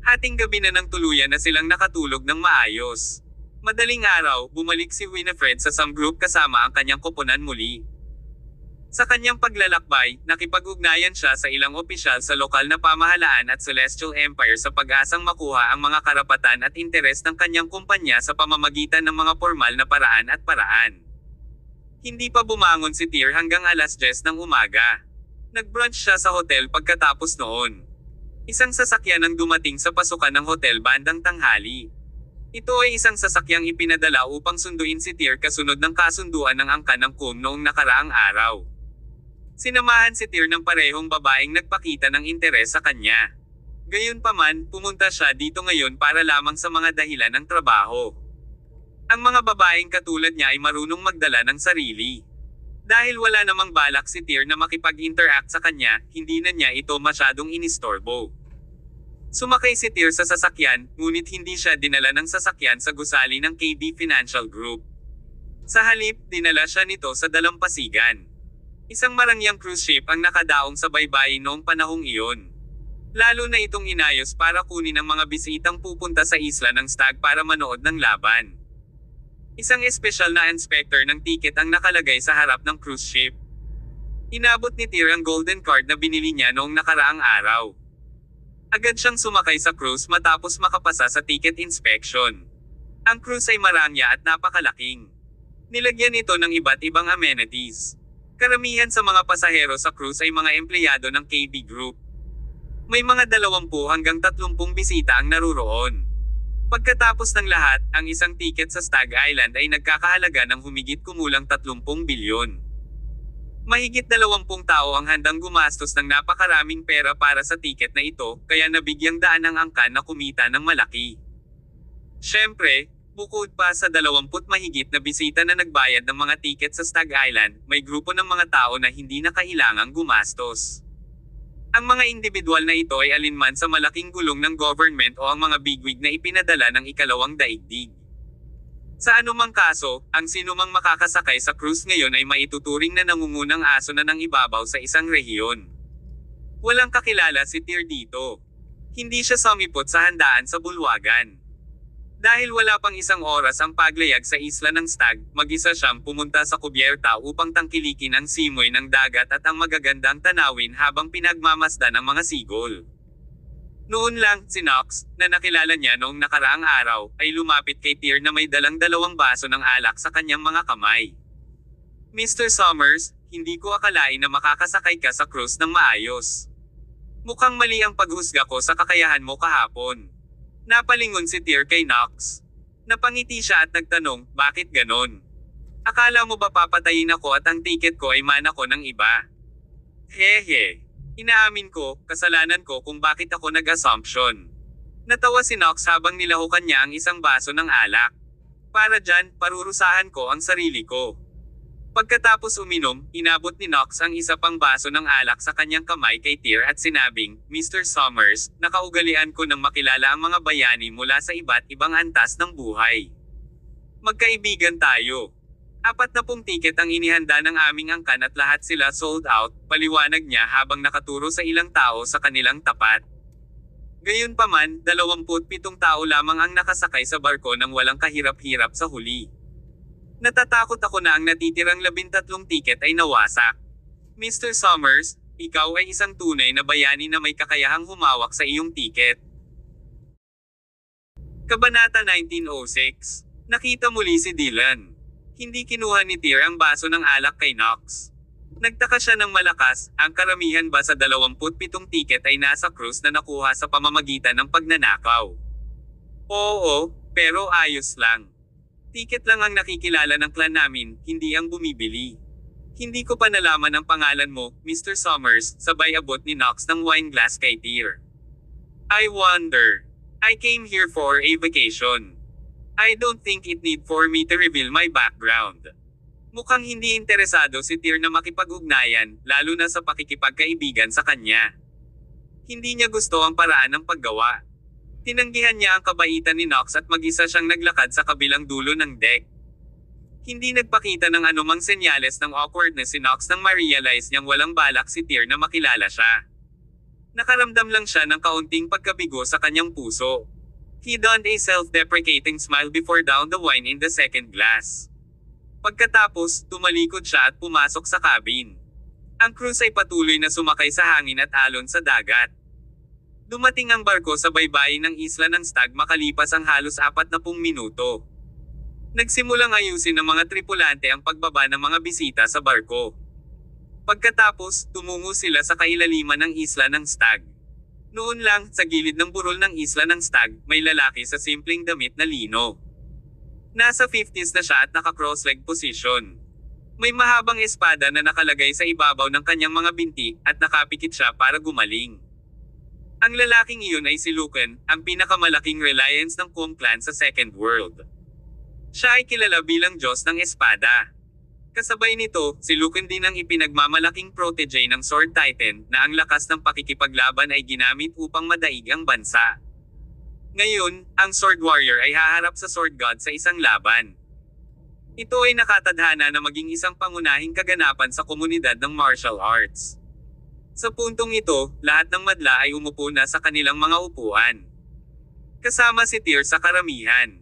Hating gabi na nang tuluyan na silang nakatulog ng maayos. Madaling araw, bumalik si Winifred sa some group kasama ang kanyang koponan muli. Sa kanyang paglalakbay, nakipag-ugnayan siya sa ilang opisyal sa lokal na pamahalaan at Celestial Empire sa pag-asang makuha ang mga karapatan at interes ng kanyang kumpanya sa pamamagitan ng mga formal na paraan at paraan. Hindi pa bumangon si Tyr hanggang alas 10 ng umaga. Nag-brunch siya sa hotel pagkatapos noon. Isang sasakyan ang dumating sa pasukan ng hotel bandang tanghali. Ito ay isang sasakyang ipinadala upang sunduin si Tyr kasunod ng kasunduan ng angkan ng Kum noong nakaraang araw. Sinamahan si Tyr ng parehong babaeng nagpakita ng interes sa kanya. Gayunpaman, pumunta siya dito ngayon para lamang sa mga dahilan ng trabaho. Ang mga babaeng katulad niya ay marunong magdala ng sarili. Dahil wala namang balak si Tyr na makipag-interact sa kanya, hindi na niya ito masyadong inistorbo. Sumakay si Tyr sa sasakyan, ngunit hindi siya dinala ng sasakyan sa gusali ng KB Financial Group. Sa halip, dinala siya nito sa dalampasigan. Isang marangyang cruise ship ang nakadaong sa baybayin noong panahong iyon. Lalo na itong inayos para kunin ang mga bisitang pupunta sa isla ng Stag para manood ng laban. Isang espesyal na inspector ng tiket ang nakalagay sa harap ng cruise ship. Inabot ni Tyr ang golden card na binili niya noong nakaraang araw. Agad siyang sumakay sa cruise matapos makapasa sa ticket inspection. Ang cruise ay marangya at napakalaking. Nilagyan ito ng iba't ibang amenities. Karamihan sa mga pasahero sa cruise ay mga empleyado ng KB Group. May mga 20 hanggang 30 bisita ang naruroon. Pagkatapos ng lahat, ang isang tiket sa Stag Island ay nagkakahalaga ng humigit kumulang 30 bilyon. Mahigit 20 tao ang handang gumastos ng napakaraming pera para sa tiket na ito, kaya nabigyang daan ang angkan na kumita ng malaki. Siyempre, bukod pa sa 20 mahigit na bisita na nagbayad ng mga tiket sa Stag Island, may grupo ng mga tao na hindi na kailangang gumastos. Ang mga individual na ito ay alinman sa malaking gulong ng government o ang mga bigwig na ipinadala ng ikalawang daigdig. Sa anumang kaso, ang sinumang makakasakay sa cruise ngayon ay maituturing na nangungunang aso na ng ibabaw sa isang rehiyon. Walang kakilala si Tyr dito. Hindi siya sumipot sa handaan sa bulwagan. Dahil wala pang isang oras ang paglayag sa isla ng Stag, mag-isa siyang pumunta sa kubyerta upang tangkilikin ang simoy ng dagat at ang magagandang tanawin habang pinagmamasdan ang mga sigol. Noon lang, si Knox, na nakilala niya noong nakaraang araw, ay lumapit kay Tyr na may dalang 2 baso ng alak sa kanyang mga kamay. Mr. Summers, hindi ko akalain na makakasakay ka sa cruise ng maayos. Mukhang mali ang paghusga ko sa kakayahan mo kahapon. Napalingon si Tyr kay Knox. Napangiti siya at nagtanong, bakit ganon? Akala mo ba papatayin ako at ang tiket ko ay mana ko ng iba? Hehe. Inaamin ko, kasalanan ko kung bakit ako nag-assumption. Natawa si Knox habang nilahukan niya ang isang baso ng alak. Para dyan, parurusahan ko ang sarili ko. Pagkatapos uminom, inabot ni Knox ang isa pang baso ng alak sa kanyang kamay kay Tyr at sinabing, Mr. Summers, nakaugalian ko nang makilala ang mga bayani mula sa iba't ibang antas ng buhay. Magkaibigan tayo. 40 tiket ang inihanda ng aming angkan at lahat sila sold out, paliwanag niya habang nakaturo sa ilang tao sa kanilang tapat. Gayunpaman, 27 tao lamang ang nakasakay sa barko nang walang kahirap-hirap sa huli. Natatakot ako na ang natitirang 13 tiket ay nawasak. Mr. Summers, ikaw ay isang tunay na bayani na may kakayahang humawak sa iyong tiket. Kabanata 1906. Nakita muli si Dylan. Hindi kinuha ni Tyr ang baso ng alak kay Knox. Nagtaka siya ng malakas, ang karamihan ba sa 27 tiket ay nasa cruise na nakuha sa pamamagitan ng pagnanakaw? Oo, pero ayos lang. Tiket lang ang nakikilala ng clan namin, hindi ang bumibili. Hindi ko pa nalaman ang pangalan mo, Mr. Summers, sabay abot ni Knox ng wine glass kay Tyr. I wonder. I came here for a vacation. I don't think it need for me to reveal my background. Mukhang hindi interesado si Tyr na makipag-ugnayan, lalo na sa pakikipagkaibigan sa kanya. Hindi niya gusto ang paraan ng paggawa. Tinanggihan niya ang kabaitan ni Knox at mag-isa siyang naglakad sa kabilang dulo ng deck. Hindi nagpakita ng anumang senyales ng awkwardness si Knox nang ma-realize niyang walang balak si Tyr na makilala siya. Nakaramdam lang siya ng kaunting pagkabigo sa kanyang puso. He donned a self-deprecating smile before down the wine in the second glass. Pagkatapos, tumalikod siya at pumasok sa cabin. Ang cruise ay patuloy na sumakay sa hangin at alon sa dagat. Dumating ang barko sa baybayin ng isla ng Stag makalipas ang halos 40 minuto. Nagsimulang ayusin ng mga tripulante ang pagbaba ng mga bisita sa barko. Pagkatapos, tumungo sila sa kailaliman ng isla ng Stag. Noon lang, sa gilid ng burol ng isla ng Stag, may lalaki sa simpleng damit na lino. Nasa 50s na siya at naka-cross-leg position. May mahabang espada na nakalagay sa ibabaw ng kanyang mga binti, at nakapikit siya para gumaling. Ang lalaking iyon ay si Lucan, ang pinakamalaking reliance ng Kung clan sa Second World. Siya ay kilala bilang Diyos ng Espada. Kasabay nito, si Lucan din ang ipinagmamalaking protege ng Sword Titan, na ang lakas ng pakikipaglaban ay ginamit upang madaig ang bansa. Ngayon, ang Sword Warrior ay haharap sa Sword God sa isang laban. Ito ay nakatadhana na maging isang pangunahing kaganapan sa komunidad ng martial arts. Sa puntong ito, lahat ng madla ay umupo na sa kanilang mga upuan. Kasama si Tyr sa karamihan.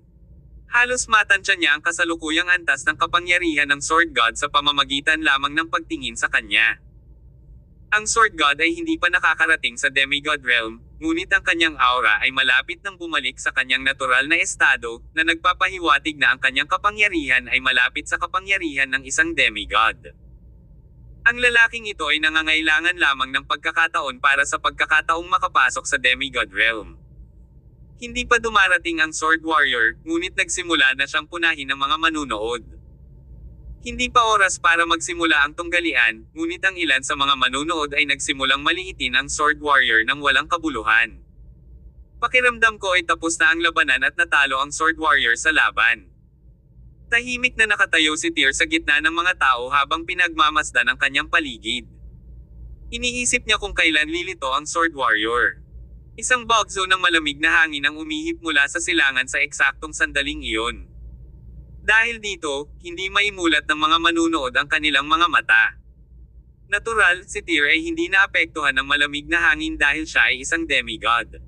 Halos matansya niya ang kasalukuyang antas ng kapangyarihan ng Sword God sa pamamagitan lamang ng pagtingin sa kanya. Ang Sword God ay hindi pa nakakarating sa demigod realm, ngunit ang kanyang aura ay malapit nang bumalik sa kanyang natural na estado, na nagpapahiwatig na ang kanyang kapangyarihan ay malapit sa kapangyarihan ng isang demigod. Ang lalaking ito ay nangangailangan lamang ng pagkakataon para sa pagkakataong makapasok sa demigod realm. Hindi pa dumarating ang Sword Warrior, ngunit nagsimula na siyang punahin ng mga manunood. Hindi pa oras para magsimula ang tunggalian, ngunit ang ilan sa mga manunood ay nagsimulang maliitin ang Sword Warrior ng walang kabuluhan. Pakiramdam ko ay tapos na ang labanan at natalo ang Sword Warrior sa laban. Tahimik na nakatayo si Tyr sa gitna ng mga tao habang pinagmamasdan ang kanyang paligid. Iniisip niya kung kailan lilito ang Sword Warrior. Isang bugzo ng malamig na hangin ang umihip mula sa silangan sa eksaktong sandaling iyon. Dahil dito, hindi maimulat ng mga manunood ang kanilang mga mata. Natural, si Tyr ay hindi naapektuhan ng malamig na hangin dahil siya ay isang demigod.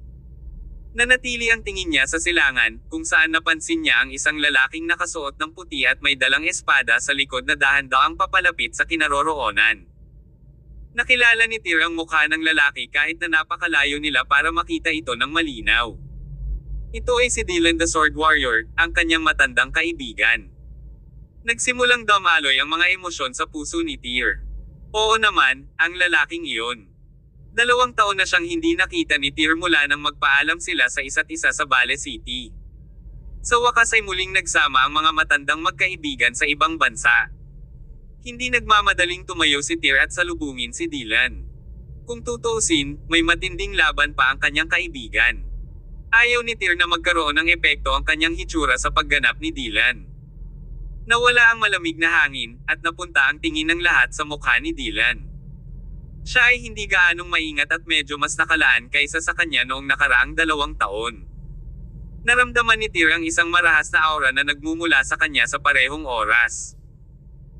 Nanatili ang tingin niya sa silangan, kung saan napansin niya ang isang lalaking nakasuot ng puti at may dalang espada sa likod na dahan-daang papalapit sa kinaroroonan. Nakilala ni Tyr ang mukha ng lalaki kahit na napakalayo nila para makita ito ng malinaw. Ito ay si Dylan the Sword Warrior, ang kanyang matandang kaibigan. Nagsimulang dumaloy ang mga emosyon sa puso ni Tyr. Oo naman, ang lalaking iyon. 2 taon na siyang hindi nakita ni Tyr mula nang magpaalam sila sa isa't isa sa Vale City. Sa wakas ay muling nagsama ang mga matandang magkaibigan sa ibang bansa. Hindi nagmamadaling tumayo si Tyr at salubungin si Dylan. Kung tutuusin, may matinding laban pa ang kanyang kaibigan. Ayaw ni Tyr na magkaroon ng epekto ang kanyang hitsura sa pagganap ni Dylan. Nawala ang malamig na hangin, at napunta ang tingin ng lahat sa mukha ni Dylan. Siya ay hindi gaanong maingat at medyo mas nakalaan kaysa sa kanya noong nakaraang 2 taon. Naramdaman ni Tyr ang isang marahas na aura na nagmumula sa kanya sa parehong oras.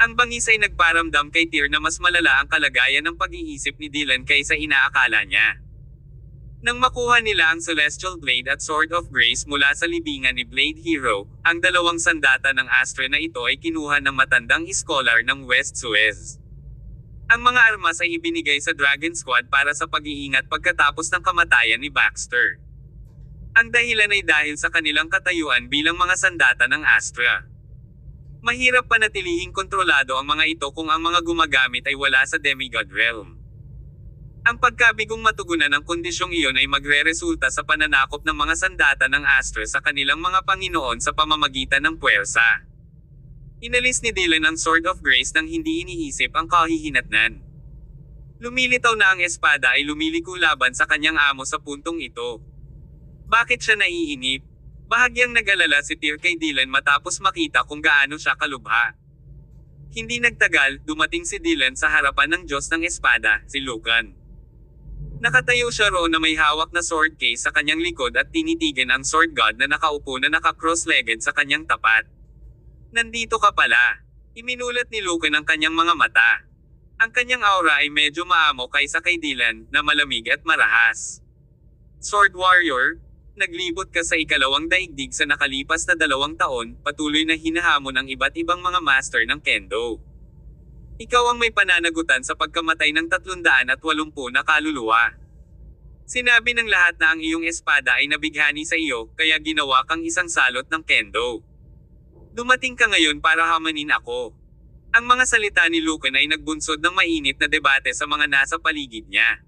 Ang bangis ay nagparamdam kay Tyr na mas malala ang kalagayan ng pag-iisip ni Dylan kaysa inaakala niya. Nang makuha nila ang Celestial Blade at Sword of Grace mula sa libingan ni Blade Hero, ang 2 sandata ng Astre na ito ay kinuha ng matandang scholar ng West Suez. Ang mga armas ay ibinigay sa Dragon Squad para sa pag-iingat pagkatapos ng kamatayan ni Baxter. Ang dahilan ay dahil sa kanilang katayuan bilang mga sandata ng Astra. Mahirap panatilihing kontrolado ang mga ito kung ang mga gumagamit ay wala sa Demigod Realm. Ang pagkabigong matugunan ng kondisyong iyon ay magreresulta sa pananakop ng mga sandata ng Astre sa kanilang mga Panginoon sa pamamagitan ng puwersa. Inalis ni Dylan ang Sword of Grace nang hindi iniisip ang kahihinatnan. Lumilitaw na ang espada ay lumiliko laban sa kanyang amo sa puntong ito. Bakit siya naiinip? Bahagyang nag-alala si Tyr kay Dylan matapos makita kung gaano siya kalubha. Hindi nagtagal, dumating si Dylan sa harapan ng Diyos ng Espada, si Lucan. Nakatayo siya roon na may hawak na sword case sa kanyang likod at tinitigan ang sword god na nakaupo na naka-cross-legged sa kanyang tapat. Nandito ka pala. Iminulat ni Lucan ang kanyang mga mata. Ang kanyang aura ay medyo maamo kaysa kay Dylan, na malamig at marahas. Sword Warrior, naglibot ka sa ikalawang daigdig sa nakalipas na 2 taon, patuloy na hinahamon ang iba't ibang mga master ng Kendo. Ikaw ang may pananagutan sa pagkamatay ng 380 na kaluluwa. Sinabi ng lahat na ang iyong espada ay nabighani sa iyo, kaya ginawa kang isang salot ng Kendo. Dumating ka ngayon para hamanin ako. Ang mga salita ni Lucan ay nagbunsod ng mainit na debate sa mga nasa paligid niya.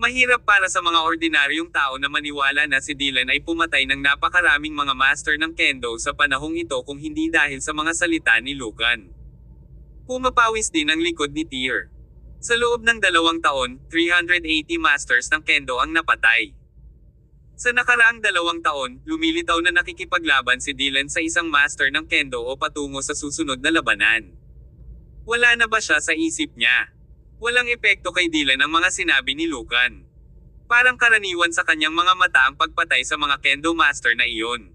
Mahirap para sa mga ordinaryong tao na maniwala na si Dylan ay pumatay ng napakaraming mga master ng Kendo sa panahong ito kung hindi dahil sa mga salita ni Lucan. Pumapawis din ang likod ni Tyr. Sa loob ng 2 taon, 380 masters ng Kendo ang napatay. Sa nakaraang 2 taon, lumilitaw na nakikipaglaban si Dylan sa isang master ng Kendo o patungo sa susunod na labanan. Wala na ba siya sa isip niya? Walang epekto kay Dylan ang mga sinabi ni Lucan. Parang karaniwan sa kanyang mga mata ang pagpatay sa mga Kendo master na iyon.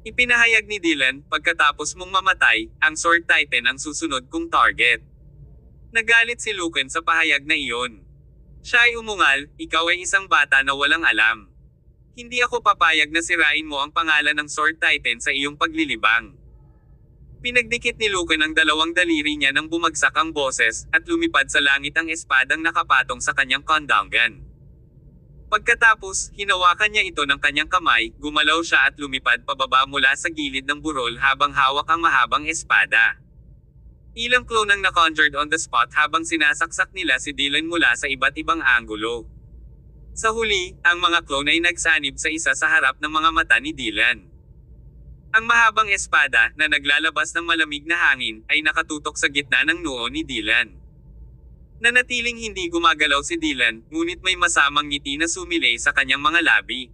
Ipinahayag ni Dylan, pagkatapos mong mamatay, ang Sword Titan ang susunod kong target. Nagalit si Lucan sa pahayag na iyon. Siya ay umungal, ikaw ay isang bata na walang alam. Hindi ako papayag na sirain mo ang pangalan ng Sword Titan sa iyong paglilibang. Pinagdikit ni Lucan ang 2 daliri niya nang bumagsak ang boses, at lumipad sa langit ang espadang nakapatong sa kanyang kondangan. Pagkatapos, hinawakan niya ito ng kanyang kamay, gumalaw siya at lumipad pababa mula sa gilid ng burol habang hawak ang mahabang espada. Ilang clone ang na-conjured on the spot habang sinasaksak nila si Dylan mula sa iba't ibang anggulo. Sa huli, ang mga clone ay nagsanib sa isa sa harap ng mga mata ni Dylan. Ang mahabang espada, na naglalabas ng malamig na hangin, ay nakatutok sa gitna ng noo ni Dylan. Nanatiling hindi gumagalaw si Dylan, ngunit may masamang ngiti na sumilay sa kanyang mga labi.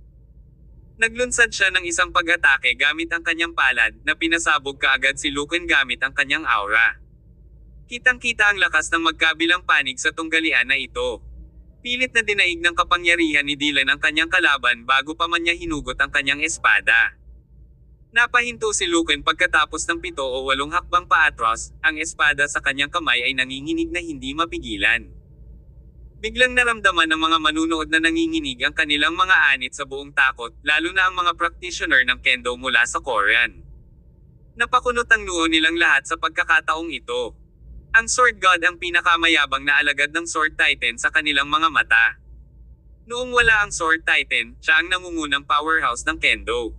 Naglunsad siya ng isang pag-atake gamit ang kanyang palad, na pinasabog kaagad si Lucan gamit ang kanyang aura. Kitang-kita ang lakas ng magkabilang panig sa tunggalian na ito. Pilit na dinaig ng kapangyarihan ni Dylan ang kanyang kalaban bago pa man niya hinugot ang kanyang espada. Napahinto si Lucan pagkatapos ng 7 o 8 hakbang paatros, ang espada sa kanyang kamay ay nanginginig na hindi mapigilan. Biglang naramdaman ng mga manunood na nanginginig ang kanilang mga anit sa buong takot, lalo na ang mga practitioner ng kendo mula sa Korean. Napakunot ang noo nilang lahat sa pagkakataong ito. Ang Sword God ang pinakamayabang na alagad ng Sword Titan sa kanilang mga mata. Noong wala ang Sword Titan, siya ang nangungunang powerhouse ng kendo.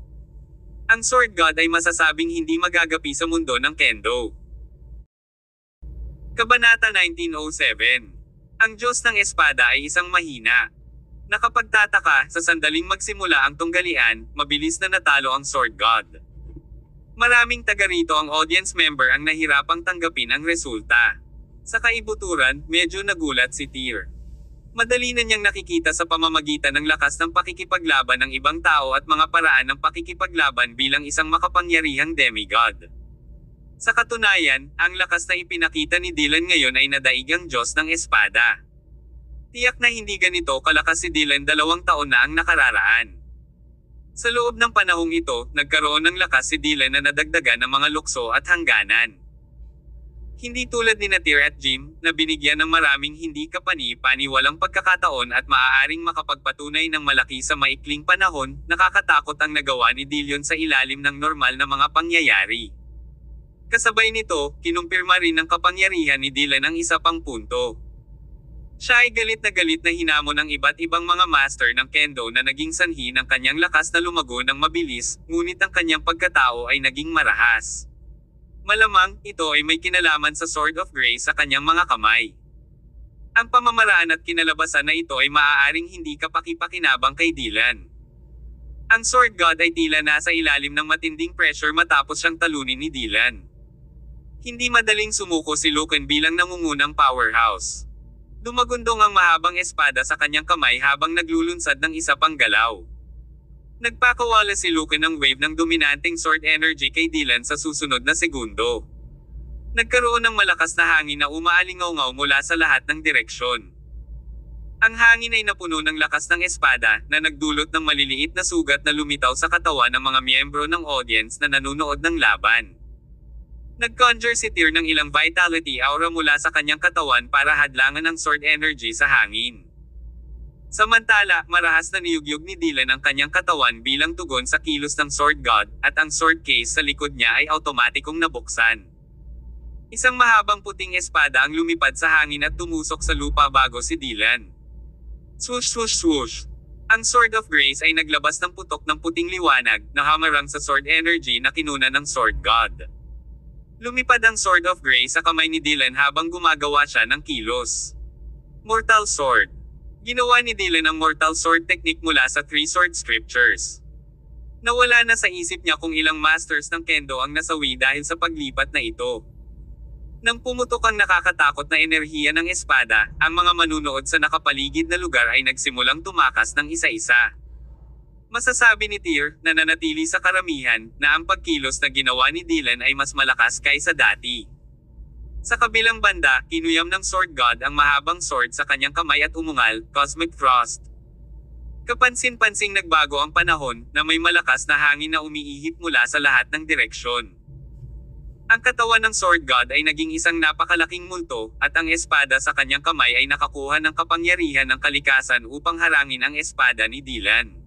Ang Sword God ay masasabing hindi magagapi sa mundo ng kendo. Kabanata 1907. Ang Diyos ng Espada ay isang mahina. Nakapagtataka, sa sandaling magsimula ang tunggalian, mabilis na natalo ang Sword God. Maraming taga rito ang audience member ang nahirapang tanggapin ang resulta. Sa kaibuturan, medyo nagulat si Tyr. Madali na niyang nakikita sa pamamagitan ng lakas ng pakikipaglaban ng ibang tao at mga paraan ng pakikipaglaban bilang isang makapangyarihang demigod. Sa katunayan, ang lakas na ipinakita ni Dylan ngayon ay nadaig ang Diyos ng Espada. Tiyak na hindi ganito kalakas si Dylan 2 taon na ang nakararaan. Sa loob ng panahong ito, nagkaroon ng lakas si Dylan na nadagdagan ng mga lukso at hangganan. Hindi tulad ni Tyr at Jim, na binigyan ng maraming hindi kapani-paniwalang pagkakataon at maaaring makapagpatunay ng malaki sa maikling panahon, nakakatakot ang nagawa ni Dylan sa ilalim ng normal na mga pangyayari. Kasabay nito, kinumpirma rin ng kapangyarihan ni Dylan ang isa pang punto. Siya ay galit na hinamon ng iba't ibang mga master ng kendo na naging sanhi ng kanyang lakas na lumago ng mabilis, ngunit ang kanyang pagkatao ay naging marahas. Malamang, ito ay may kinalaman sa Sword of Grace sa kanyang mga kamay. Ang pamamaraan at kinalabasan na ito ay maaaring hindi kapakipakinabang kay Dylan. Ang Sword God ay tila nasa ilalim ng matinding pressure matapos siyang talunin ni Dylan. Hindi madaling sumuko si Lucan bilang nangungunang powerhouse. Dumagundong ang mahabang espada sa kanyang kamay habang naglulunsad ng isa pang galaw. Nagpakawala si Lucan ng wave ng dominanteng sword energy kay Dylan sa susunod na segundo. Nagkaroon ng malakas na hangin na umaalingaw-ngaw mula sa lahat ng direksyon. Ang hangin ay napuno ng lakas ng espada, na nagdulot ng maliliit na sugat na lumitaw sa katawan ng mga miyembro ng audience na nanunood ng laban. Nag-conjure si Tyr ng ilang vitality aura mula sa kanyang katawan para hadlangan ang sword energy sa hangin. Samantala, marahas na niyugyug ni Dylan ang kanyang katawan bilang tugon sa kilos ng Sword God, at ang sword case sa likod niya ay automatikong nabuksan. Isang mahabang puting espada ang lumipad sa hangin at tumusok sa lupa bago si Dylan. Swoosh swoosh swoosh. Ang Sword of Grace ay naglabas ng putok ng puting liwanag, na hamarang sa sword energy na kinuna ng Sword God. Lumipad ang Sword of Grace sa kamay ni Dylan habang gumagawa siya ng kilos. Mortal Sword. Ginawa ni Dylan ang Mortal Sword technique mula sa 3 sword scriptures. Nawala na sa isip niya kung ilang masters ng kendo ang nasawi dahil sa paglipat na ito. Nang pumutok ang nakakatakot na enerhiya ng espada, ang mga manunood sa nakapaligid na lugar ay nagsimulang tumakas ng isa-isa. Masasabi ni Tyr, na nanatili sa karamihan, na ang pagkilos na ginawa ni Dylan ay mas malakas kaysa dati. Sa kabilang banda, kinuyam ng Sword God ang mahabang sword sa kanyang kamay at umungal, Cosmic Frost. Kapansin-pansing nagbago ang panahon, na may malakas na hangin na umiihip mula sa lahat ng direksyon. Ang katawan ng Sword God ay naging isang napakalaking multo, at ang espada sa kanyang kamay ay nakakuha ng kapangyarihan ng kalikasan upang harangin ang espada ni Dylan.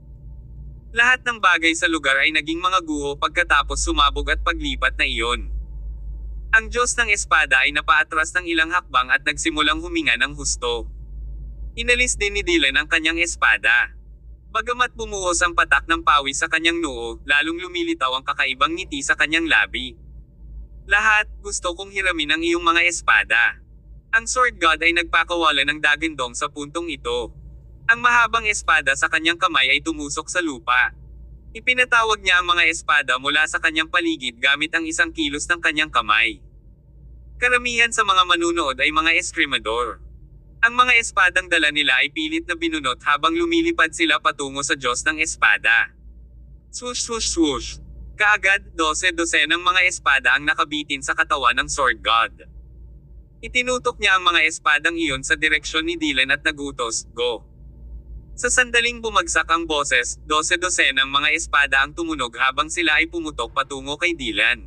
Lahat ng bagay sa lugar ay naging mga guho pagkatapos sumabog at paglipat na iyon. Ang Diyos ng Espada ay napaatras ng ilang hakbang at nagsimulang huminga ng husto. Inalis din ni Dylan ang kanyang espada. Bagamat bumuhos ang patak ng pawis sa kanyang noo, lalong lumilitaw ang kakaibang ngiti sa kanyang labi. Lahat, gusto kong hiramin ang iyong mga espada. Ang Sword God ay nagpakawala ng dagandong sa puntong ito. Ang mahabang espada sa kanyang kamay ay tumusok sa lupa. Ipinatawag niya ang mga espada mula sa kanyang paligid gamit ang isang kilos ng kanyang kamay. Karamihan sa mga manunood ay mga eskrimador. Ang mga espadang dala nila ay pilit na binunot habang lumilipad sila patungo sa Diyos ng Espada. Swoosh swoosh swoosh. Kaagad, 12 ng mga espada ang nakabitin sa katawan ng Sword God. Itinutok niya ang mga espadang iyon sa direksyon ni Dylan at nagutos, "Go!" Sa sandaling bumagsak ang boses, 12-dosenang mga espada ang tumunog habang sila ay pumutok patungo kay Dylan.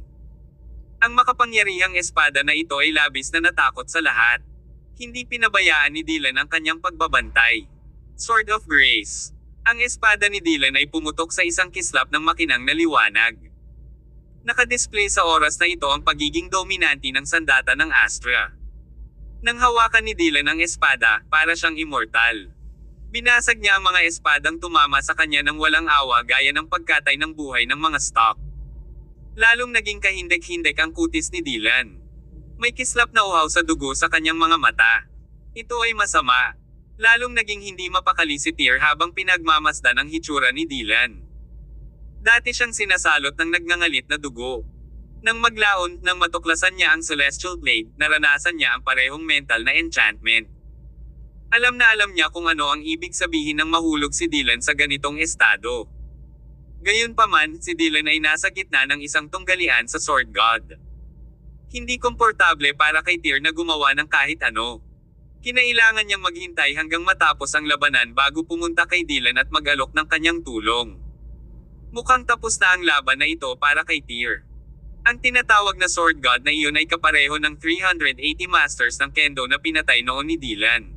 Ang makapangyarihang espada na ito ay labis na natakot sa lahat. Hindi pinabayaan ni Dylan ang kanyang pagbabantay. Sword of Grace. Ang espada ni Dylan ay pumutok sa isang kislap ng makinang na liwanag. Nakadisplay sa oras na ito ang pagiging dominante ng sandata ng Astra. Nang hawakan ni Dylan ang espada, para siyang immortal. Binasag niya ang mga espadang tumama sa kanya ng walang awa gaya ng pagkatay ng buhay ng mga stock. Lalong naging kahindik-hindik ang kutis ni Dylan. May kislap na uhaw sa dugo sa kanyang mga mata. Ito ay masama. Lalong naging hindi mapakali si Tyr habang pinagmamasdan ang hitsura ni Dylan. Dati siyang sinasalot ng nagngangalit na dugo. Nang maglaon, nang matuklasan niya ang Celestial Blade, naranasan niya ang parehong mental na enchantment. Alam na alam niya kung ano ang ibig sabihin ng mahulog si Dylan sa ganitong estado. Gayunpaman, si Dylan ay nasa gitna ng isang tunggalian sa Sword God. Hindi komportable para kay Tyr na gumawa ng kahit ano. Kinailangan niyang maghintay hanggang matapos ang labanan bago pumunta kay Dylan at mag-alok ng kanyang tulong. Mukhang tapos na ang laban na ito para kay Tyr. Ang tinatawag na Sword God na iyon ay kapareho ng 380 Masters ng Kendo na pinatay noon ni Dylan.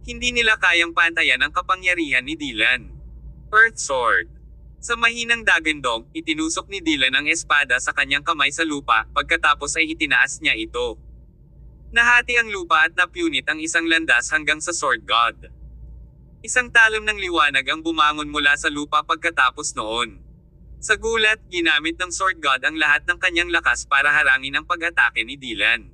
Hindi nila kayang pantayan ang kapangyarihan ni Dylan. Earth Sword. Sa mahinang dagandong, itinusok ni Dylan ang espada sa kanyang kamay sa lupa, pagkatapos ay itinaas niya ito. Nahati ang lupa at napunit ang isang landas hanggang sa Sword God. Isang talon ng liwanag ang bumangon mula sa lupa pagkatapos noon. Sa gulat, ginamit ng Sword God ang lahat ng kanyang lakas para harangin ang pag-atake ni Dylan.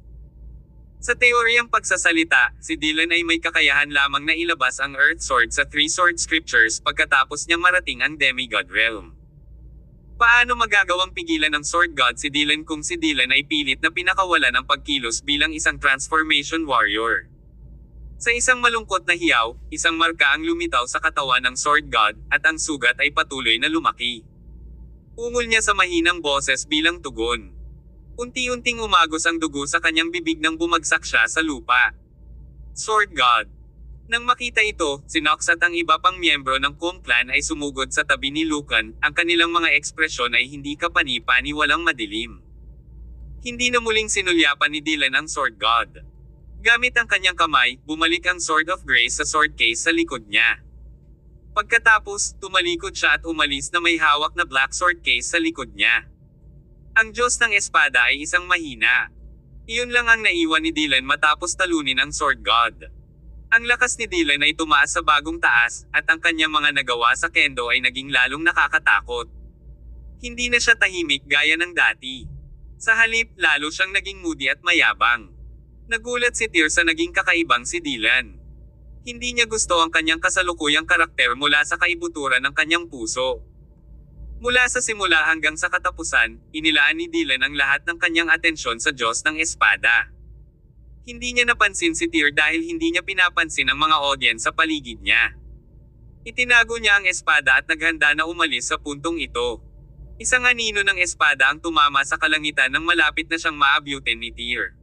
Sa teoryang pagsasalita, si Dylan ay may kakayahan lamang na ilabas ang Earth Sword sa Three Sword Scriptures pagkatapos niyang marating ang Demigod Realm. Paano magagawang pigilan ng Sword God si Dylan kung si Dylan ay pilit na pinakawalan ng pagkilos bilang isang transformation warrior? Sa isang malungkot na hiyaw, isang marka ang lumitaw sa katawan ng Sword God, at ang sugat ay patuloy na lumaki. Ungol niya sa mahinang boses bilang tugon. Unti-unting umagos ang dugo sa kanyang bibig nang bumagsak siya sa lupa. Sword God. Nang makita ito, si Nox at ang iba pang miyembro ng Kung Clan ay sumugod sa tabi ni Lucan, ang kanilang mga ekspresyon ay hindi kapani-pani walang madilim. Hindi na muling sinulyapan ni Dylan ang Sword God. Gamit ang kanyang kamay, bumalik ang Sword of Grace sa sword case sa likod niya. Pagkatapos, tumalikod siya at umalis na may hawak na black sword case sa likod niya. Ang Diyos ng Espada ay isang mahina. Iyon lang ang naiwan ni Dylan matapos talunin ang Sword God. Ang lakas ni Dylan ay tumaas sa bagong taas, at ang kanyang mga nagawa sa Kendo ay naging lalong nakakatakot. Hindi na siya tahimik gaya ng dati. Sa halip, lalo siyang naging moody at mayabang. Nagulat si Tyr sa naging kakaibang si Dylan. Hindi niya gusto ang kanyang kasalukuyang karakter mula sa kaibuturan ng kanyang puso. Mula sa simula hanggang sa katapusan, inilaan ni Dylan ang lahat ng kanyang atensyon sa Diyos ng Espada. Hindi niya napansin si Tyr dahil hindi niya pinapansin ang mga audience sa paligid niya. Itinago niya ang espada at naghanda na umalis sa puntong ito. Isang anino ng espada ang tumama sa kalangitan nang malapit na siyang maabutin ni Tyr.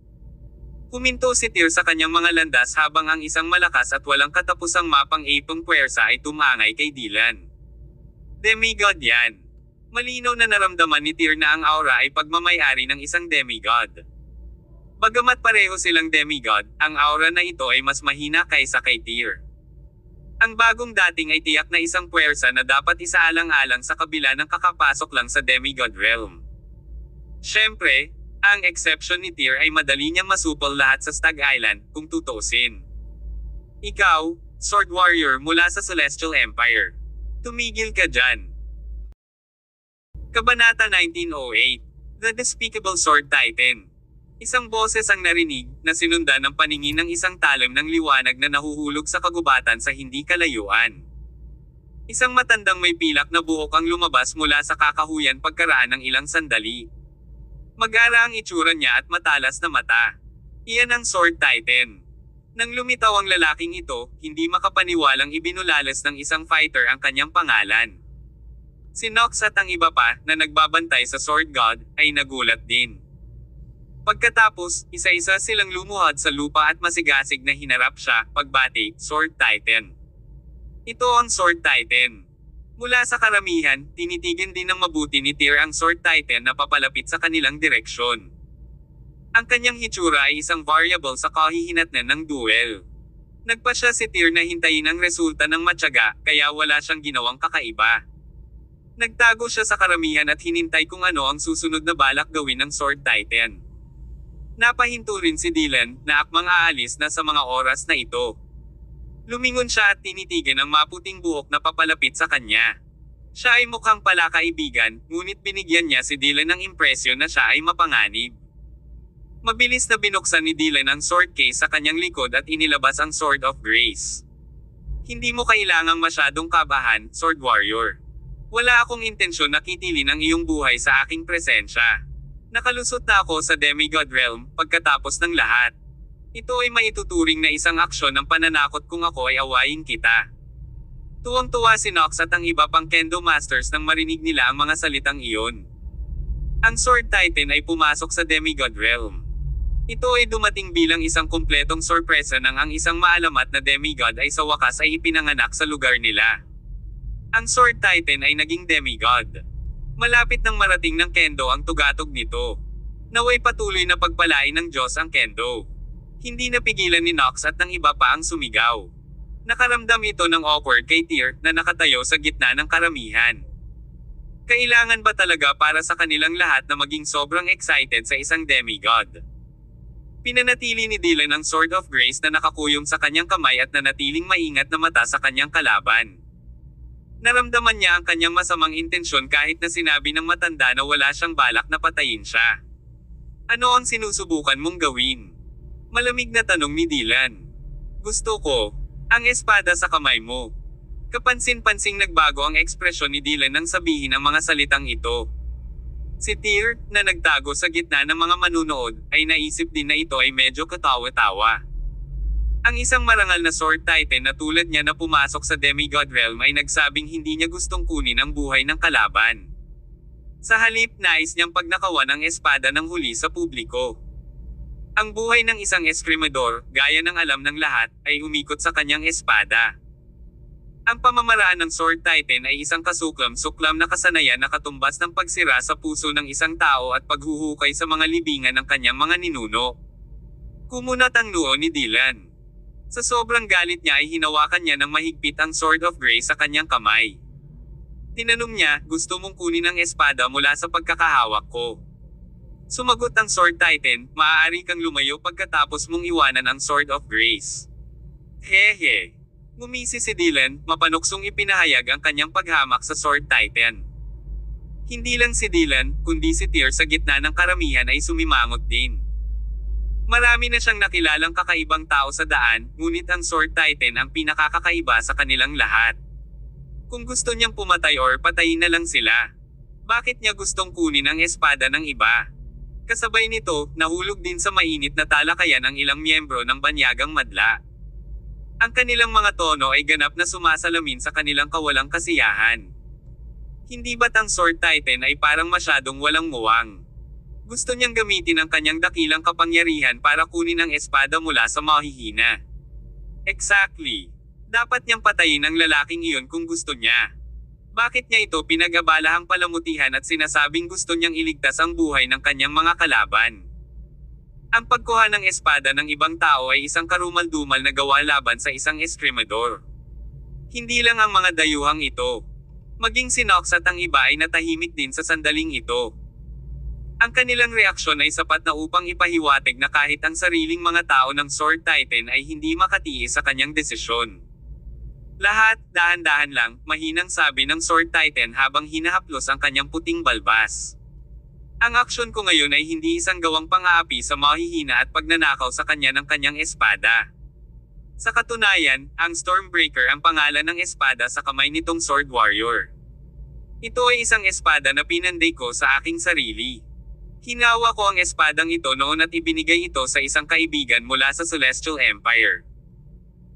Huminto si Tyr sa kanyang mga landas habang ang isang malakas at walang katapusang mapang ipong puwersa ay tumangay kay Dylan. Demigod yan. Malinaw na naramdaman ni Tyr na ang aura ay pagmamayari ng isang demigod. Bagamat pareho silang demigod, ang aura na ito ay mas mahina kaysa kay Tyr. Ang bagong dating ay tiyak na isang puwersa na dapat isaalang-alang sa kabila ng kakapasok lang sa demigod realm. Siyempre, ang exception ni Tyr ay madali niyang masupol lahat sa Stag Island, kung tutuusin. Ikaw, Sword Warrior mula sa Celestial Empire. Tumigil ka dyan. Kabanata 1908. The Despicable Sword Titan. Isang boses ang narinig, na sinundan ng paningin ng isang talim ng liwanag na nahuhulog sa kagubatan sa hindi kalayuan. Isang matandang may pilak na buhok ang lumabas mula sa kakahuyan pagkaraan ng ilang sandali. Mag-ara ang itsura niya at matalas na mata. Iyan ang Sword Titan. Nang lumitaw ang lalaking ito, hindi makapaniwalang ibinulalas ng isang fighter ang kanyang pangalan. Si Nox at ang iba pa, na nagbabantay sa Sword God, ay nagulat din. Pagkatapos, isa-isa silang lumuhod sa lupa at masigasig na hinarap siya, pagbati, Sword Titan. Ito ang Sword Titan. Mula sa karamihan, tinitigan din ng mabuti ni Tyr ang Sword Titan na papalapit sa kanilang direksyon. Ang kanyang hitsura ay isang variable sa kahihinatnan ng duel. Nagpa siya si Tyr na hintayin ang resulta ng matyaga, kaya wala siyang ginawang kakaiba. Nagtago siya sa karamihan at hinintay kung ano ang susunod na balak gawin ng Sword Titan. Napahinto rin si Dylan, na akmang aalis na sa mga oras na ito. Lumingon siya at tinitigan ang maputing buhok na papalapit sa kanya. Siya ay mukhang pala kaibigan, ngunit binigyan niya si Dylan ng impresyon na siya ay mapanganib. Mabilis na binuksan ni Dylan ang sword case sa kanyang likod at inilabas ang Sword of Grace. Hindi mo kailangang masyadong kabahan, Sword Warrior. Wala akong intensyon na kitilin ang iyong buhay sa aking presensya. Nakalusot na ako sa Demigod Realm, pagkatapos ng lahat. Ito ay maituturing na isang aksyon ng pananakot kung ako ay awayin kita. Tuwang-tuwa si Nox at ang iba pang Kendo Masters nang marinig nila ang mga salitang iyon. Ang Sword Titan ay pumasok sa Demigod Realm. Ito ay dumating bilang isang kumpletong sorpresa nang ang isang maalamat na demigod ay sa wakas ay ipinanganak sa lugar nila. Ang Sword Titan ay naging demigod. Malapit nang marating ng Kendo ang tugatog nito. Naway patuloy na pagpalain ng Diyos ang Kendo. Hindi napigilan ni Nox at ng iba pa ang sumigaw. Nakaramdam ito ng awkward kay Tyr na nakatayo sa gitna ng karamihan. Kailangan ba talaga para sa kanilang lahat na maging sobrang excited sa isang demigod? Pinanatili ni Dylan ang Sword of Grace na nakakuyong sa kanyang kamay at nanatiling maingat na mata sa kanyang kalaban. Naramdaman niya ang kanyang masamang intensyon kahit na sinabi ng matanda na wala siyang balak na patayin siya. Ano ang sinusubukan mong gawin? Malamig na tanong ni Dylan. Gusto ko, ang espada sa kamay mo. Kapansin-pansing nagbago ang ekspresyon ni Dylan nang sabihin ang mga salitang ito. Si Tyr, na nagtago sa gitna ng mga manunood, ay naisip din na ito ay medyo katawa-tawa. Ang isang marangal na Sword Titan na tulad niya na pumasok sa Demigod Realm ay nagsabing hindi niya gustong kunin ang buhay ng kalaban. Sa halip, nais niyang pagnakawan ang espada ng huli sa publiko. Ang buhay ng isang eskrimador, gaya ng alam ng lahat, ay umikot sa kanyang espada. Ang pamamaraan ng Sword Titan ay isang kasuklam-suklam na kasanayan na katumbas ng pagsira sa puso ng isang tao at paghuhukay sa mga libingan ng kanyang mga ninuno. Kumunat ang noo ni Dylan. Sa sobrang galit niya ay hinawakan niya ng mahigpit ang Sword of Grace sa kanyang kamay. Tinanong niya, gusto mong kunin ang espada mula sa pagkakahawak ko? Sumagot ang Sword Titan, maaari kang lumayo pagkatapos mong iwanan ang Sword of Grace. Hehe. Ngumisi si Dylan, mapanuksong ipinahayag ang kanyang paghamak sa Sword Titan. Hindi lang si Dylan, kundi si Tyr sa gitna ng karamihan ay sumimangot din. Marami na siyang nakilalang kakaibang tao sa daan, ngunit ang Sword Titan ang pinakakakaiba sa kanilang lahat. Kung gusto niyang pumatay or patayin na lang sila, bakit niya gustong kunin ang espada ng iba? Kasabay nito, nahulog din sa mainit na talakayan ang ilang miyembro ng banyagang madla. Ang kanilang mga tono ay ganap na sumasalamin sa kanilang kawalang kasiyahan. Hindi ba't ang Sword Titan ay parang masyadong walang muwang? Gusto niyang gamitin ang kanyang dakilang kapangyarihan para kunin ang espada mula sa mahihina. Exactly. Dapat niyang patayin ang lalaking iyon kung gusto niya. Bakit niya ito pinag-abalahang palamutihan at sinasabing gusto niyang iligtas ang buhay ng kanyang mga kalaban? Ang pagkuha ng espada ng ibang tao ay isang karumal-dumal na gawa laban sa isang eskrimador. Hindi lang ang mga dayuhang ito. Maging si Nox at ang iba ay natahimik din sa sandaling ito. Ang kanilang reaksyon ay sapat na upang ipahiwatig na kahit ang sariling mga tao ng Sword Titan ay hindi makatiis sa kanyang desisyon. Lahat, dahan-dahan lang, mahinang sabi ng Sword Titan habang hinahaplos ang kanyang puting balbas. Ang aksyon ko ngayon ay hindi isang gawang pang-aapi sa mahihina at pagnanakaw sa kanya ng kanyang espada. Sa katunayan, ang Stormbreaker ang pangalan ng espada sa kamay nitong Sword Warrior. Ito ay isang espada na pinanday ko sa aking sarili. Hinawa ko ang espadang ito noon at ibinigay ito sa isang kaibigan mula sa Celestial Empire.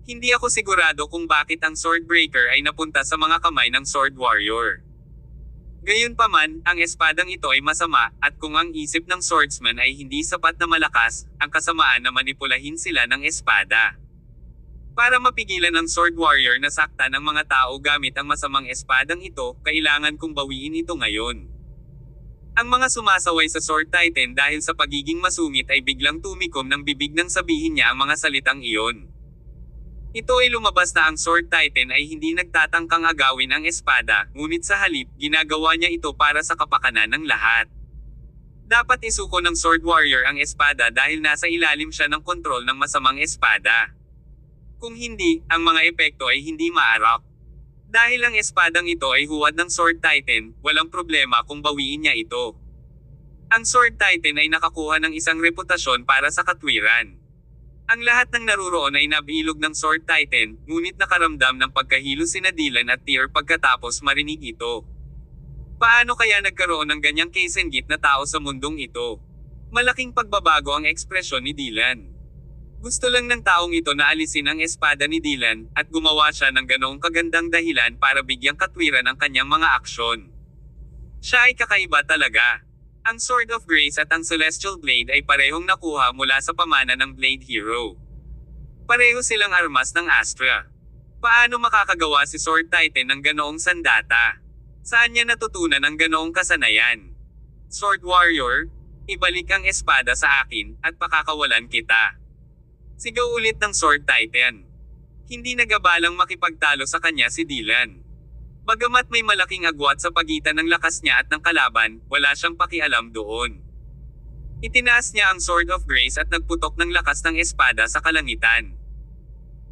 Hindi ako sigurado kung bakit ang Swordbreaker ay napunta sa mga kamay ng Sword Warrior. Gayunpaman, ang espadang ito ay masama, at kung ang isip ng swordsman ay hindi sapat na malakas, ang kasamaan na manipulahin sila ng espada. Para mapigilan ang sword warrior na saktan ang mga tao gamit ang masamang espadang ito, kailangan kong bawiin ito ngayon. Ang mga sumasaway sa Sword Titan dahil sa pagiging masungit ay biglang tumikom ng bibig nang sabihin niya ang mga salitang iyon. Ito ay lumabas na ang Sword Titan ay hindi nagtatangkang agawin ang espada, ngunit sa halip, ginagawa niya ito para sa kapakanan ng lahat. Dapat isuko ng Sword Warrior ang espada dahil nasa ilalim siya ng kontrol ng masamang espada. Kung hindi, ang mga epekto ay hindi maarap. Dahil ang espadang ito ay huwad ng Sword Titan, walang problema kung bawiin niya ito. Ang Sword Titan ay nakakuha ng isang reputasyon para sa katwiran. Ang lahat ng naruroon ay nabilog ng Sword Titan, ngunit nakaramdam ng pagkahilo sina Dylan at Tyr pagkatapos marinig ito. Paano kaya nagkaroon ng ganyang kasenggit na tao sa mundong ito? Malaking pagbabago ang ekspresyon ni Dylan. Gusto lang ng taong ito na alisin ang espada ni Dylan, at gumawa siya ng ganoong kagandang dahilan para bigyang katwiran ang kanyang mga aksyon. Siya ay kakaiba talaga. Ang Sword of Grace at ang Celestial Blade ay parehong nakuha mula sa pamana ng Blade Hero. Pareho silang armas ng Astra. Paano makakagawa si Sword Titan ng ganoong sandata? Saan niya natutunan ang ganoong kasanayan? Sword Warrior, ibalik ang espada sa akin, at pakakawalan kita. Sigaw ulit ng Sword Titan. Hindi nagabalang makipagtalo sa kanya si Dylan. Bagamat may malaking agwat sa pagitan ng lakas niya at ng kalaban, wala siyang pakialam doon. Itinaas niya ang Sword of Grace at nagputok ng lakas ng espada sa kalangitan.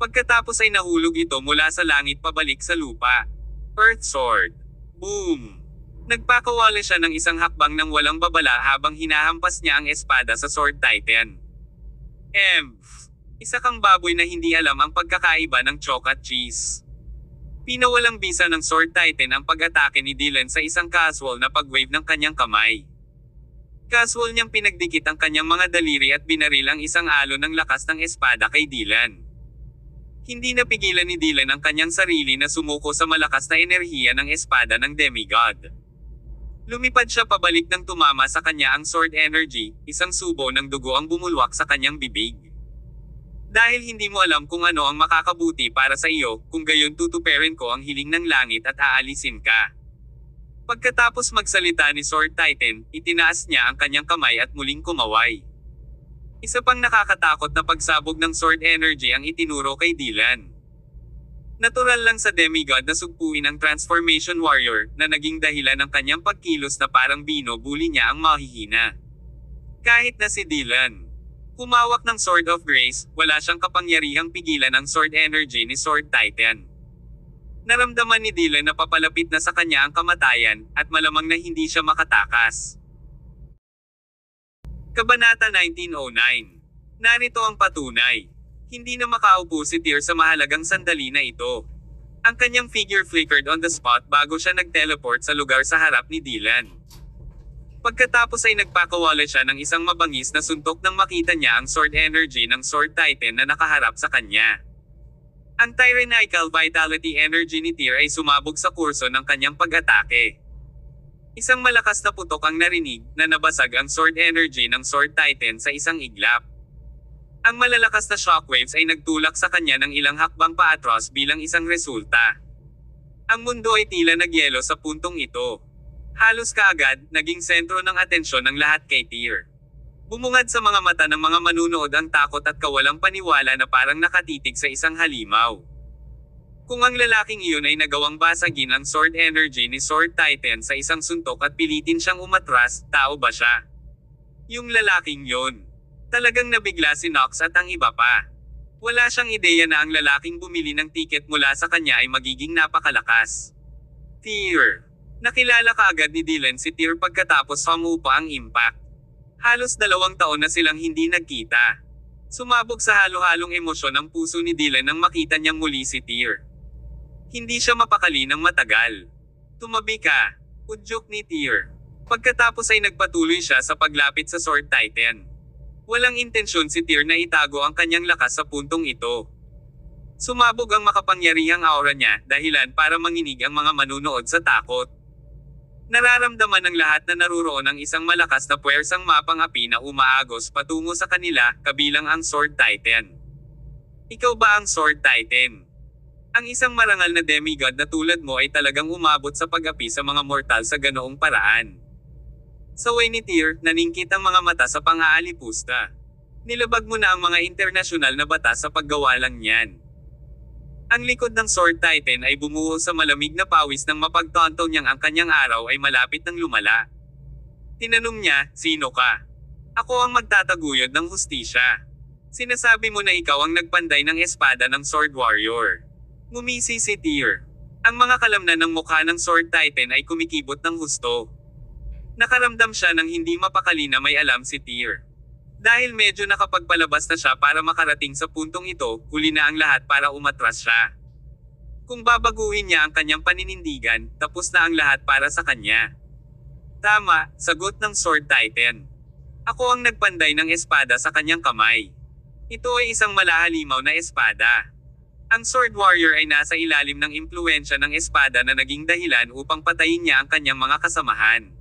Pagkatapos ay nahulog ito mula sa langit pabalik sa lupa. Earth Sword. Boom! Nagpakawala siya ng isang hakbang ng walang babala habang hinahampas niya ang espada sa Sword Titan. Isa kang baboy na hindi alam ang pagkakaiba ng chalk at cheese. Pinawalang bisa ng Sword Titan ang pag-atake ni Dylan sa isang casual na pag-wave ng kanyang kamay. Casual niyang pinagdikit ang kanyang mga daliri at binaril ang isang alon ng lakas ng espada kay Dylan. Hindi napigilan ni Dylan ang kanyang sarili na sumuko sa malakas na enerhiya ng espada ng demigod. Lumipad siya pabalik nang tumama sa kanya ang sword energy, isang subo ng dugo ang bumulwak sa kanyang bibig. Dahil hindi mo alam kung ano ang makakabuti para sa iyo, kung gayon tutuperin ko ang hiling ng langit at aalisin ka. Pagkatapos magsalita ni Sword Titan, itinaas niya ang kanyang kamay at muling kumaway. Isa pang nakakatakot na pagsabog ng sword energy ang itinuro kay Dylan. Natural lang sa demigod na sugpuin ang Transformation Warrior, na naging dahilan ng kanyang pagkilos na parang binubuli niya ang mahihina. Kahit na si Dylan humawak ng Sword of Grace, wala siyang kapangyarihang pigilan ang sword energy ni Sword Titan. Naramdaman ni Dylan na papalapit na sa kanya ang kamatayan, at malamang na hindi siya makatakas. Kabanata 1909. Narito ang patunay. Hindi na makaupo si Tyr sa mahalagang sandali na ito. Ang kanyang figure flickered on the spot bago siya nag-teleport sa lugar sa harap ni Dylan. Pagkatapos ay nagpakawala siya ng isang mabangis na suntok nang makita niya ang sword energy ng Sword Titan na nakaharap sa kanya. Ang tyrannical vitality energy ni Tyr ay sumabog sa kurso ng kanyang pag-atake. Isang malakas na putok ang narinig, na nabasag ang sword energy ng Sword Titan sa isang iglap. Ang malalakas na shockwaves ay nagtulak sa kanya ng ilang hakbang paatros bilang isang resulta. Ang mundo ay tila nagyelo sa puntong ito. Halos kaagad, naging sentro ng atensyon ng lahat kay Tyr. Bumungad sa mga mata ng mga manunood ang takot at kawalang paniwala na parang nakatitig sa isang halimaw. Kung ang lalaking iyon ay nagawang basagin ang sword energy ni Sword Titan sa isang suntok at pilitin siyang umatras, tao ba siya? Yung lalaking yon. Talagang nabigla si Nox at ang iba pa. Wala siyang ideya na ang lalaking bumili ng tiket mula sa kanya ay magiging napakalakas. Tyr. Nakilala kaagad ni Dylan si Tyr pagkatapos humupa ang impact. Halos 2 taon na silang hindi nagkita. Sumabog sa halo-halong emosyon ang puso ni Dylan nang makita niyang muli si Tyr. Hindi siya mapakali ng matagal. Tumabi ka, udyok ni Tyr. Pagkatapos ay nagpatuloy siya sa paglapit sa Sword Titan. Walang intensyon si Tyr na itago ang kanyang lakas sa puntong ito. Sumabog ang makapangyarihang aura niya, dahilan para manginig ang mga manunood sa takot. Nararamdaman ng lahat na naruroon ang isang malakas na puwersang mapang-api na umaagos patungo sa kanila, kabilang ang Sword Titan. Ikaw ba ang Sword Titan? Ang isang marangal na demigod na tulad mo ay talagang umabot sa pag-api sa mga mortal sa ganoong paraan. Sa way ni Tyr, naningkit ang mga mata sa pang-aalipusta. Nilabag mo na ang mga internasyonal na batas sa paggawa lang niyan. Ang likod ng Sword Titan ay bumuo sa malamig na pawis nang mapagtanto niyang ang kanyang araw ay malapit ng lumala. Tinanong niya, sino ka? Ako ang magtataguyod ng hustisya. Sinasabi mo na ikaw ang nagpanday ng espada ng Sword Warrior. Ngumisi si Tyr. Ang mga kalamnan ng mukha ng Sword Titan ay kumikibot ng husto. Nakaramdam siya ng hindi mapakali na may alam si Tyr. Dahil medyo nakapagpalabas na siya para makarating sa puntong ito, huli na ang lahat para umatras siya. Kung babaguhin niya ang kanyang paninindigan, tapos na ang lahat para sa kanya. Tama, sagot ng Sword Titan. Ako ang nagpanday ng espada sa kanyang kamay. Ito ay isang malahalimaw na espada. Ang Sword Warrior ay nasa ilalim ng impluwensya ng espada na naging dahilan upang patayin niya ang kanyang mga kasamahan.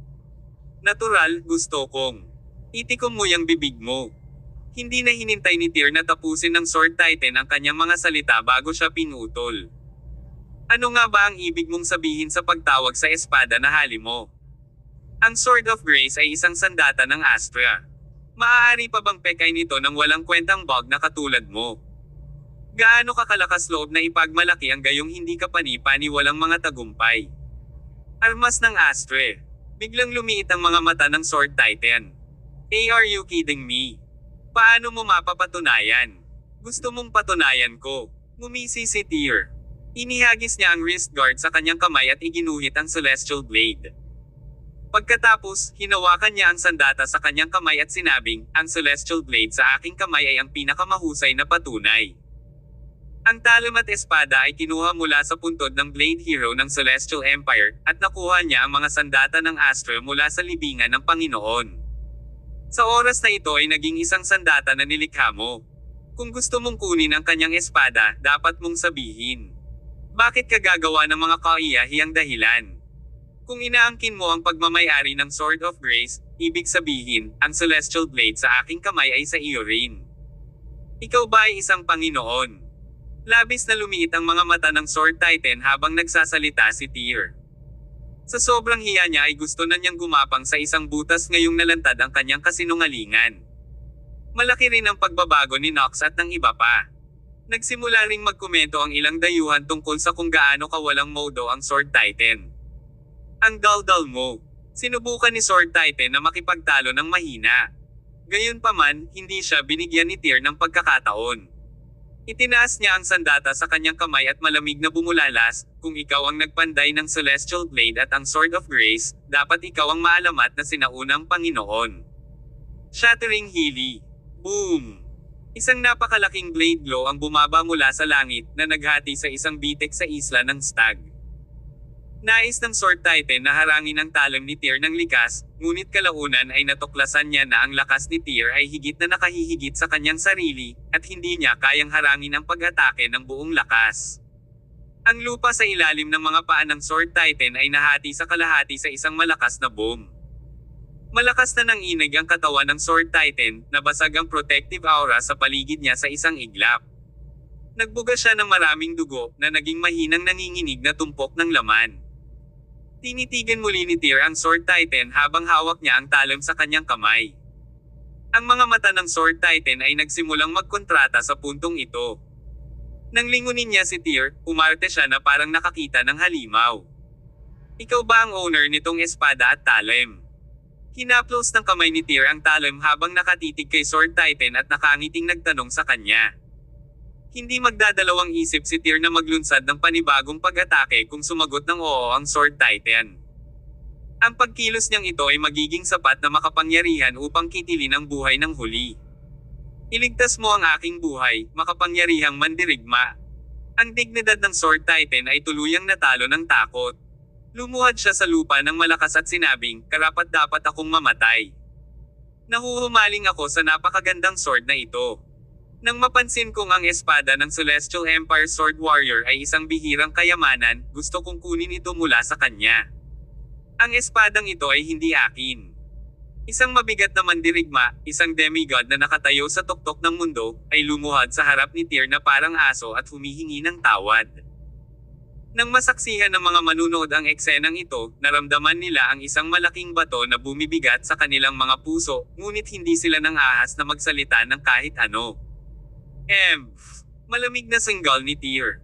Natural, gusto kong itikom mo yung bibig mo. Hindi na hinintay ni Tyr na tapusin ng Sword Titan ang kanyang mga salita bago siya pinutol. Ano nga ba ang ibig mong sabihin sa pagtawag sa espada na hali mo? Ang Sword of Grace ay isang sandata ng Astra. Maaari pa bang pekay nito ng walang kwentang bug na katulad mo? Gaano ka kalakas loob na ipagmalaki ang gayong hindi ka pani-paniwalang mga tagumpay? Armas ng Astra. Biglang lumiit ang mga mata ng Sword Titan. Are you kidding me? Paano mo mapapatunayan? Gusto mong patunayan ko? Ngumisi si Tyr. Inihagis niya ang wrist guard sa kanyang kamay at iginuhit ang Celestial Blade. Pagkatapos, hinawakan niya ang sandata sa kanyang kamay at sinabing, ang Celestial Blade sa aking kamay ay ang pinakamahusay na patunay. Ang talim at espada ay kinuha mula sa puntod ng Blade Hero ng Celestial Empire, at nakuha niya ang mga sandata ng Astra mula sa libingan ng Panginoon. Sa oras na ito ay naging isang sandata na nilikha mo. Kung gusto mong kunin ang kanyang espada, dapat mong sabihin. Bakit ka gagawa ng mga kaiyahiyang dahilan? Kung inaangkin mo ang pagmamayari ng Sword of Grace, ibig sabihin, ang Celestial Blade sa aking kamay ay sa iyo rin. Ikaw ba ay isang Panginoon? Labis na lumiit ang mga mata ng Sword Titan habang nagsasalita si Tyr. Sa sobrang hiya niya ay gusto na niyang gumapang sa isang butas ngayong nalantad ang kanyang kasinungalingan. Malaki rin ang pagbabago ni Nox at ng iba pa. Nagsimula ring magkomento ang ilang dayuhan tungkol sa kung gaano kawalang modo ang Sword Titan. Ang daldal mo. Sinubukan ni Sword Titan na makipagtalo ng mahina. Gayunpaman, hindi siya binigyan ni Tyr ng pagkakataon. Itinaas niya ang sandata sa kanyang kamay at malamig na bumulalas, kung ikaw ang nagpanday ng Celestial Blade at ang Sword of Grace, dapat ikaw ang maalamat na sinaunang Panginoon. Shattering Healy. Boom! Isang napakalaking blade glow ang bumaba mula sa langit, na naghati sa isang bitek sa isla ng Stag. Nais ng Sword Titan na harangin ang talim ni Tyr ng likas, ngunit kalaunan ay natuklasan niya na ang lakas ni Tyr ay higit na nakahihigit sa kanyang sarili, at hindi niya kayang harangin ang pag-atake ng buong lakas. Ang lupa sa ilalim ng mga paa ng Sword Titan ay nahati sa kalahati sa isang malakas na boom. Malakas na nanginig ang katawan ng Sword Titan, nabasag ang protective aura sa paligid niya sa isang iglap. Nagbuga siya ng maraming dugo, na naging mahinang nanginginig na tumpok ng laman. Tinitigan muli ni Tyr ang Sword Titan habang hawak niya ang talim sa kanyang kamay. Ang mga mata ng Sword Titan ay nagsimulang magkontrata sa puntong ito. Nang lingunin niya si Tyr, umarte siya na parang nakakita ng halimaw. Ikaw ba ang owner nitong espada at talim? Hinaplos ng kamay ni Tyr ang talim habang nakatitig kay Sword Titan at nakangiting nagtanong sa kanya. Hindi magdadalawang isip si Tyr na maglunsad ng panibagong pag-atake kung sumagot ng oo ang Sword Titan. Ang pagkilos niyang ito ay magiging sapat na makapangyarihan upang kitilin ang buhay ng huli. Iligtas mo ang aking buhay, makapangyarihang mandirigma. Ang dignidad ng Sword Titan ay tuluyang natalo ng takot. Lumuhad siya sa lupa ng malakas at sinabing, karapat-dapat akong mamatay. Nahuhumaling ako sa napakagandang sword na ito. Nang mapansin kong ang espada ng Celestial Empire Sword Warrior ay isang bihirang kayamanan, gusto kong kunin ito mula sa kanya. Ang espadang ito ay hindi akin. Isang mabigat na mandirigma, isang demigod na nakatayo sa tuktok ng mundo, ay lumuhad sa harap ni Tyr na parang aso at humihingi ng tawad. Nang masaksihan ng mga manunood ang eksenang ito, naramdaman nila ang isang malaking bato na bumibigat sa kanilang mga puso, ngunit hindi sila nang ahas na magsalita ng kahit ano. Malamig na singgal ni Tyr.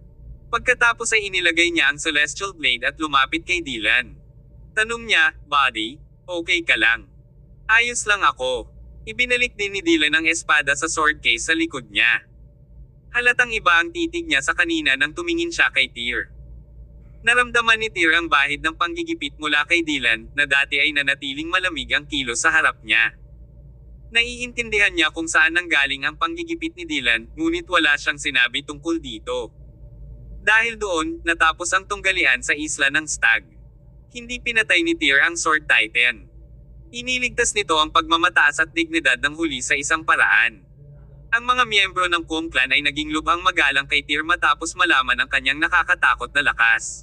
Pagkatapos ay inilagay niya ang Celestial Blade at lumapit kay Dylan. Tanong niya, "Buddy, okay ka lang?" "Ayos lang ako." Ibinalik din ni Dylan ang espada sa sword case sa likod niya. Halatang iba ang titig niya sa kanina nang tumingin siya kay Tyr. Naramdaman ni Tyr ang bahid ng panggigipit mula kay Dylan, na dati ay nanatiling malamig ang kilos sa harap niya. Naiintindihan niya kung saan nanggaling ang panggigipit ni Dylan, ngunit wala siyang sinabi tungkol dito. Dahil doon, natapos ang tunggalian sa isla ng Stag. Hindi pinatay ni Tyr ang Sword Titan. Iniligtas nito ang pagmamataas at dignidad ng huli sa isang paraan. Ang mga miyembro ng Kum Clan ay naging lubhang magalang kay Tyr matapos malaman ang kanyang nakakatakot na lakas.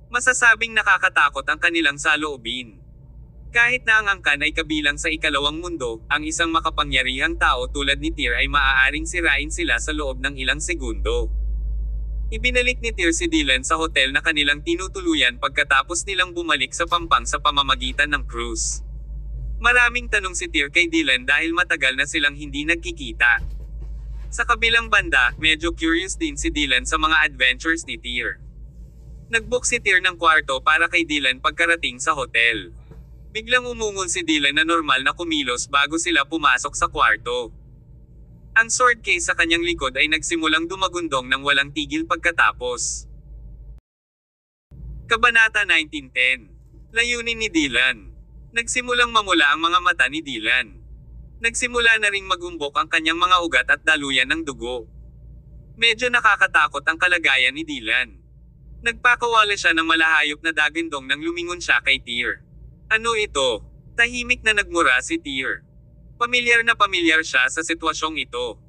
Masasabing nakakatakot ang kanilang saloobin. Kahit na ang angkan ay kabilang sa ikalawang mundo, ang isang makapangyarihang tao tulad ni Tyr ay maaaring sirain sila sa loob ng ilang segundo. Ibinalik ni Tyr si Dylan sa hotel na kanilang tinutuluyan pagkatapos nilang bumalik sa Pampang sa pamamagitan ng cruise. Maraming tanong si Tyr kay Dylan dahil matagal na silang hindi nagkikita. Sa kabilang banda, medyo curious din si Dylan sa mga adventures ni Tyr. Nagbook si Tyr ng kwarto para kay Dylan pagkarating sa hotel. Biglang umungol si Dylan na normal na kumilos bago sila pumasok sa kwarto. Ang sword case sa kanyang likod ay nagsimulang dumagundong ng walang tigil pagkatapos. Kabanata 1910. Layunin ni Dylan. Nagsimulang mamula ang mga mata ni Dylan. Nagsimula na ring magumbok ang kanyang mga ugat at daluyan ng dugo. Medyo nakakatakot ang kalagayan ni Dylan. Nagpakawala siya ng malahayop na dagandong nang lumingon siya kay Tyr. "Ano ito?" Tahimik na nagmura si Tyr. Pamilyar na pamilyar siya sa sitwasyong ito.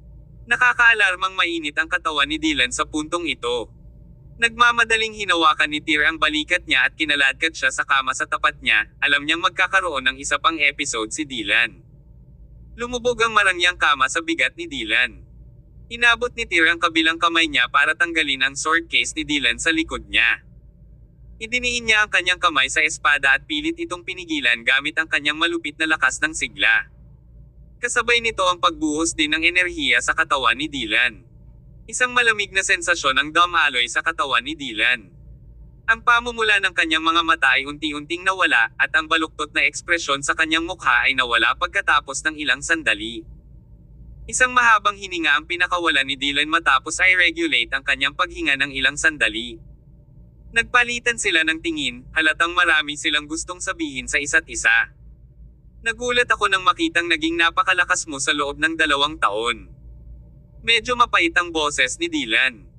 Nakakaalarmang mainit ang katawan ni Dylan sa puntong ito. Nagmamadaling hinawakan ni Tyr ang balikat niya at kinaladkad siya sa kama sa tapat niya, alam niyang magkakaroon ng isa pang episode si Dylan. Lumubog ang marangyang kama sa bigat ni Dylan. Inabot ni Tyr ang kabilang kamay niya para tanggalin ang sword case ni Dylan sa likod niya. Idiniin niya ang kanyang kamay sa espada at pilit itong pinigilan gamit ang kanyang malupit na lakas ng sigla. Kasabay nito ang pagbuhos din ng enerhiya sa katawan ni Dylan. Isang malamig na sensasyon ang dumaloy sa katawan ni Dylan. Ang pamumula ng kanyang mga mata ay unti-unting nawala, at ang baluktot na ekspresyon sa kanyang mukha ay nawala pagkatapos ng ilang sandali. Isang mahabang hininga ang pinakawalan ni Dylan matapos ay regulate ang kanyang paghinga ng ilang sandali. Nagpalitan sila ng tingin, halatang marami silang gustong sabihin sa isa't isa. "Nagulat ako nang makitang naging napakalakas mo sa loob ng 2 taon." Medyo mapait ang boses ni Dylan.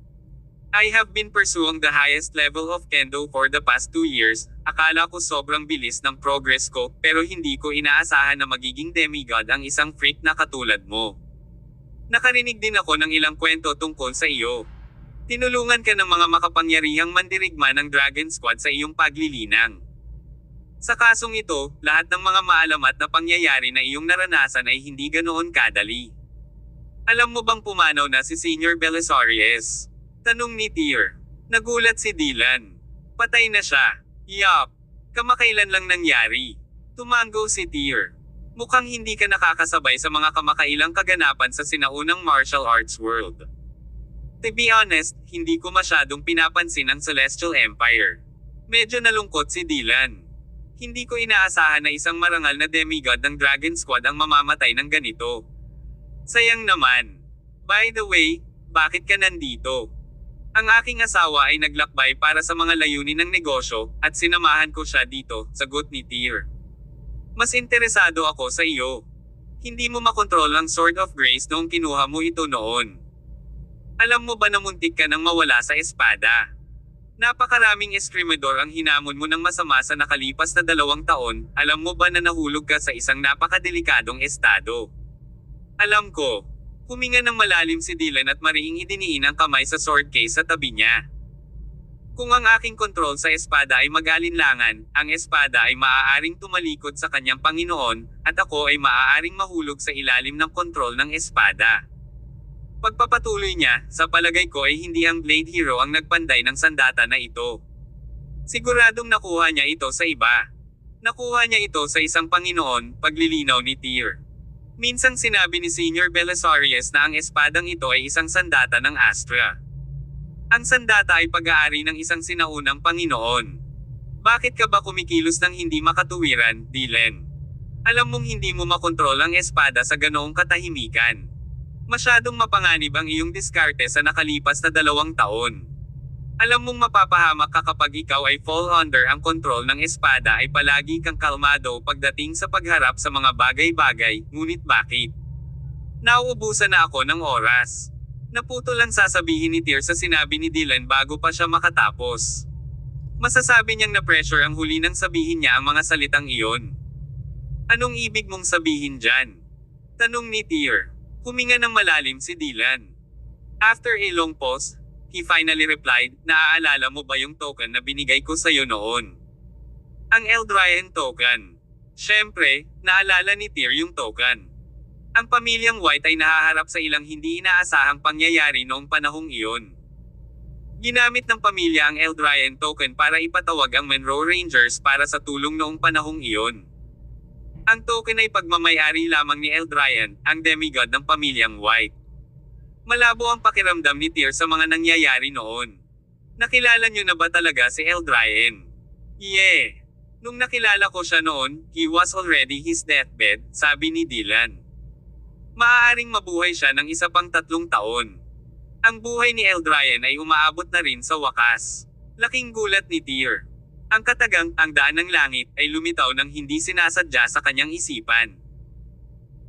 "I have been pursuing the highest level of kendo for the past 2 years. Akala ko sobrang bilis ng progress ko, pero hindi ko inaasahan na magiging demigod ang isang freak na katulad mo. Nakarinig din ako ng ilang kwento tungkol sa iyo. Tinulungan ka ng mga makapangyarihang mandirigma ng Dragon Squad sa iyong paglilinang. Sa kasong ito, lahat ng mga maalamat na pangyayari na iyong naranasan ay hindi ganoon kadali. Alam mo bang pumanaw na si Senior Belisarius?" Tanong ni Tyr. Nagulat si Dylan. "Patay na siya." "Yup. Kamakailan lang nangyari." Tumango si Tyr. "Mukhang hindi ka nakakasabay sa mga kamakailang kaganapan sa sinaunang martial arts world." "To be honest, hindi ko masyadong pinapansin ang Celestial Empire." Medyo nalungkot si Dylan. "Hindi ko inaasahan na isang marangal na demigod ng Dragon Squad ang mamamatay ng ganito. Sayang naman. By the way, bakit ka nandito?" "Ang aking asawa ay naglakbay para sa mga layunin ng negosyo, at sinamahan ko siya dito," sagot ni Tyr. "Mas interesado ako sa iyo. Hindi mo makontrol ang Sword of Grace noong kinuha mo ito noon. Alam mo ba na muntik ka nang mawala sa espada? Napakaraming eskrimador ang hinamon mo ng masama sa nakalipas na 2 taon, alam mo ba na nahulog ka sa isang napakadelikadong estado?" "Alam ko." Huminga ng malalim si Dylan at mariing idiniin ang kamay sa sword case sa tabi niya. Kung ang aking kontrol sa espada ay mag-alinlangan, ang espada ay maaaring tumalikod sa kanyang Panginoon, at ako ay maaaring mahulog sa ilalim ng kontrol ng espada. Pagpapatuloy niya, sa palagay ko ay hindi ang Blade Hero ang nagpanday ng sandata na ito. Siguradong nakuha niya ito sa iba. Nakuha niya ito sa isang Panginoon, paglilinaw ni Tyr. Minsang sinabi ni Senior Belisarius na ang espadang ito ay isang sandata ng Astra. Ang sandata ay pag-aari ng isang sinaunang Panginoon. Bakit ka ba kumikilos ng hindi makatuwiran, Dylan? Alam mong hindi mo makontrol ang espada sa ganoong katahimikan. Masyadong mapanganib ang iyong diskarte sa nakalipas na 2 taon. Alam mong mapapahamak ka kapag ikaw ay fall under ang kontrol ng espada ay palagi kang kalmado pagdating sa pagharap sa mga bagay-bagay, ngunit bakit? Nauubusan na ako ng oras. Naputol ang sasabihin ni Tyr sa sinabi ni Dylan bago pa siya makatapos. Masasabi niyang na-pressure ang huli nang sabihin niya ang mga salitang iyon. Anong ibig mong sabihin dyan? Tanong ni Tyr. Huminga ng malalim si Dylan. After a long pause, he finally replied, naaalala mo ba yung token na binigay ko sa'yo noon? Ang Eldrayan token. Siyempre, naalala ni Tyr yung token. Ang pamilyang White ay nahaharap sa ilang hindi inaasahang pangyayari noong panahong iyon. Ginamit ng pamilya ang Eldrayan token para ipatawag ang Monroe Rangers para sa tulong noong panahong iyon. Ang token ay pagmamayari lamang ni Eldrayan, ang demigod ng pamilyang White. Malabo ang pakiramdam ni Tyr sa mga nangyayari noon. Nakilala niyo na ba talaga si Eldrayan? Yeah. Nung nakilala ko siya noon, he was already his deathbed, sabi ni Dylan. Maaaring mabuhay siya ng isa pang 3 taon. Ang buhay ni Eldrayan ay umaabot na rin sa wakas. Laking gulat ni Tyr. Ang katagang, ang daan ng langit, ay lumitaw ng hindi sinasadya sa kanyang isipan.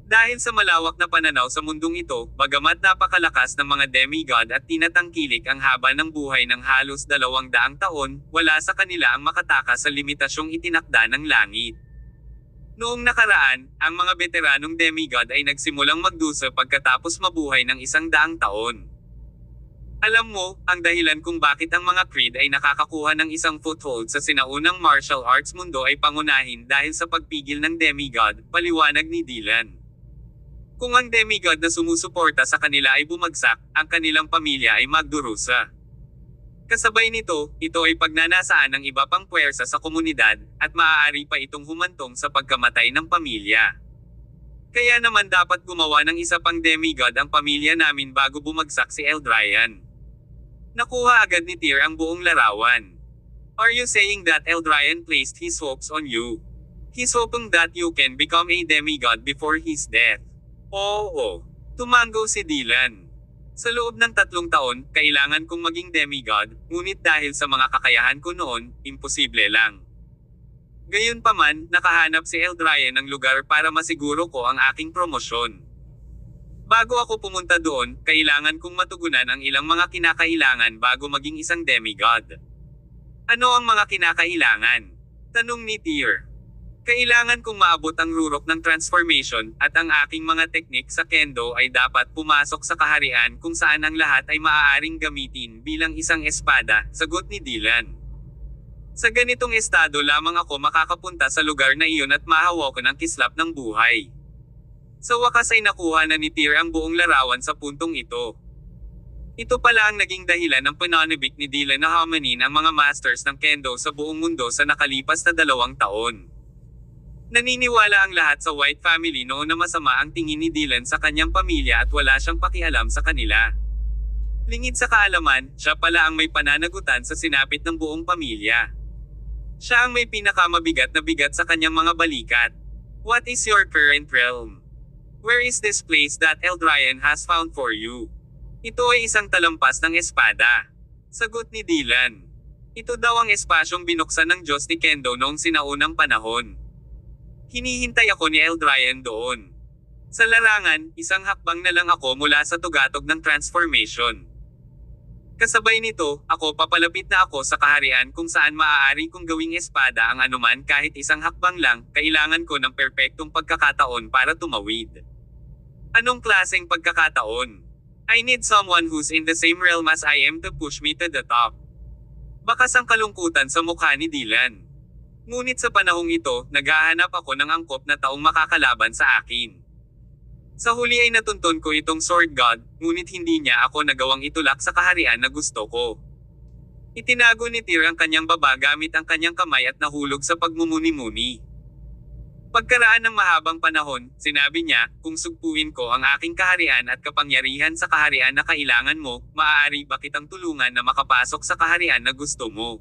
Dahil sa malawak na pananaw sa mundong ito, bagamat napakalakas ng mga demigod at tinatangkilik ang haba ng buhay ng halos 200 taon, wala sa kanila ang makatakas sa limitasyong itinakda ng langit. Noong nakaraan, ang mga veteranong demigod ay nagsimulang magdusa pagkatapos mabuhay ng 100 taon. Alam mo, ang dahilan kung bakit ang mga Creed ay nakakakuha ng isang foothold sa sinaunang martial arts mundo ay pangunahin dahil sa pagpigil ng demigod, paliwanag ni Dylan. Kung ang demigod na sumusuporta sa kanila ay bumagsak, ang kanilang pamilya ay magdurusa. Kasabay nito, ito ay pagnanasaan ng iba pang puwersa sa komunidad, at maaari pa itong humantong sa pagkamatay ng pamilya. Kaya naman dapat gumawa ng isa pang demigod ang pamilya namin bago bumagsak si Eldrayan. Nakuha agad ni Tyr ang buong larawan. Are you saying that Eldrayan placed his hopes on you? He's hoping that you can become a demigod before his death. Oo. Tumango si Dylan. Sa loob ng 3 taon, kailangan kong maging demigod, ngunit dahil sa mga kakayahan ko noon, imposible lang. Gayunpaman, nakahanap si Eldrayan ng lugar para masiguro ko ang aking promosyon. Bago ako pumunta doon, kailangan kong matugunan ang ilang mga kinakailangan bago maging isang demigod. Ano ang mga kinakailangan? Tanong ni Tyr. Kailangan kong maabot ang rurok ng transformation, at ang aking mga teknik sa kendo ay dapat pumasok sa kaharian kung saan ang lahat ay maaaring gamitin bilang isang espada, sagot ni Dylan. Sa ganitong estado lamang ako makakapunta sa lugar na iyon at mahawakan ang kislap ng buhay. Sa wakas ay nakuha na ni Tyr ang buong larawan sa puntong ito. Ito pala ang naging dahilan ng pananabik ni Dylan na hamanin ang mga masters ng kendo sa buong mundo sa nakalipas na 2 taon. Naniniwala ang lahat sa White family noon na masama ang tingin ni Dylan sa kanyang pamilya at wala siyang pakialam sa kanila. Lingid sa kaalaman, siya pala ang may pananagutan sa sinapit ng buong pamilya. Siya ang may pinakamabigat na bigat sa kanyang mga balikat. What is your current realm? Where is this place that Eldrayan has found for you? Ito ay isang talampas ng espada. Sagot ni Dylan. Ito daw ang espasyong binuksan ng Diyos ni Kendo noong sinaunang panahon. Hinihintay ako ni Eldrayan doon. Sa larangan, isang hakbang na lang ako mula sa tugatog ng transformation. Kasabay nito, papalapit na ako sa kaharian kung saan maaari kong gawing espada ang anuman kahit isang hakbang lang, kailangan ko ng perpektong pagkakataon para tumawid. Anong klaseng pagkakataon? I need someone who's in the same realm as I am to push me to the top. Bakas ang kalungkutan sa mukha ni Dylan. Ngunit sa panahong ito, naghahanap ako ng angkop na taong makakalaban sa akin. Sa huli ay natunton ko itong Sword God, ngunit hindi niya ako nagawang itulak sa kaharian na gusto ko. Itinago ni Tyr ang kanyang baba gamit ang kanyang kamay at nahulog sa pagmumuni-muni. Pagkaraan ng mahabang panahon, sinabi niya, kung sugpuin ko ang aking kaharian at kapangyarihan sa kaharian na kailangan mo, maaari ba kitang tulungan na makapasok sa kaharian na gusto mo?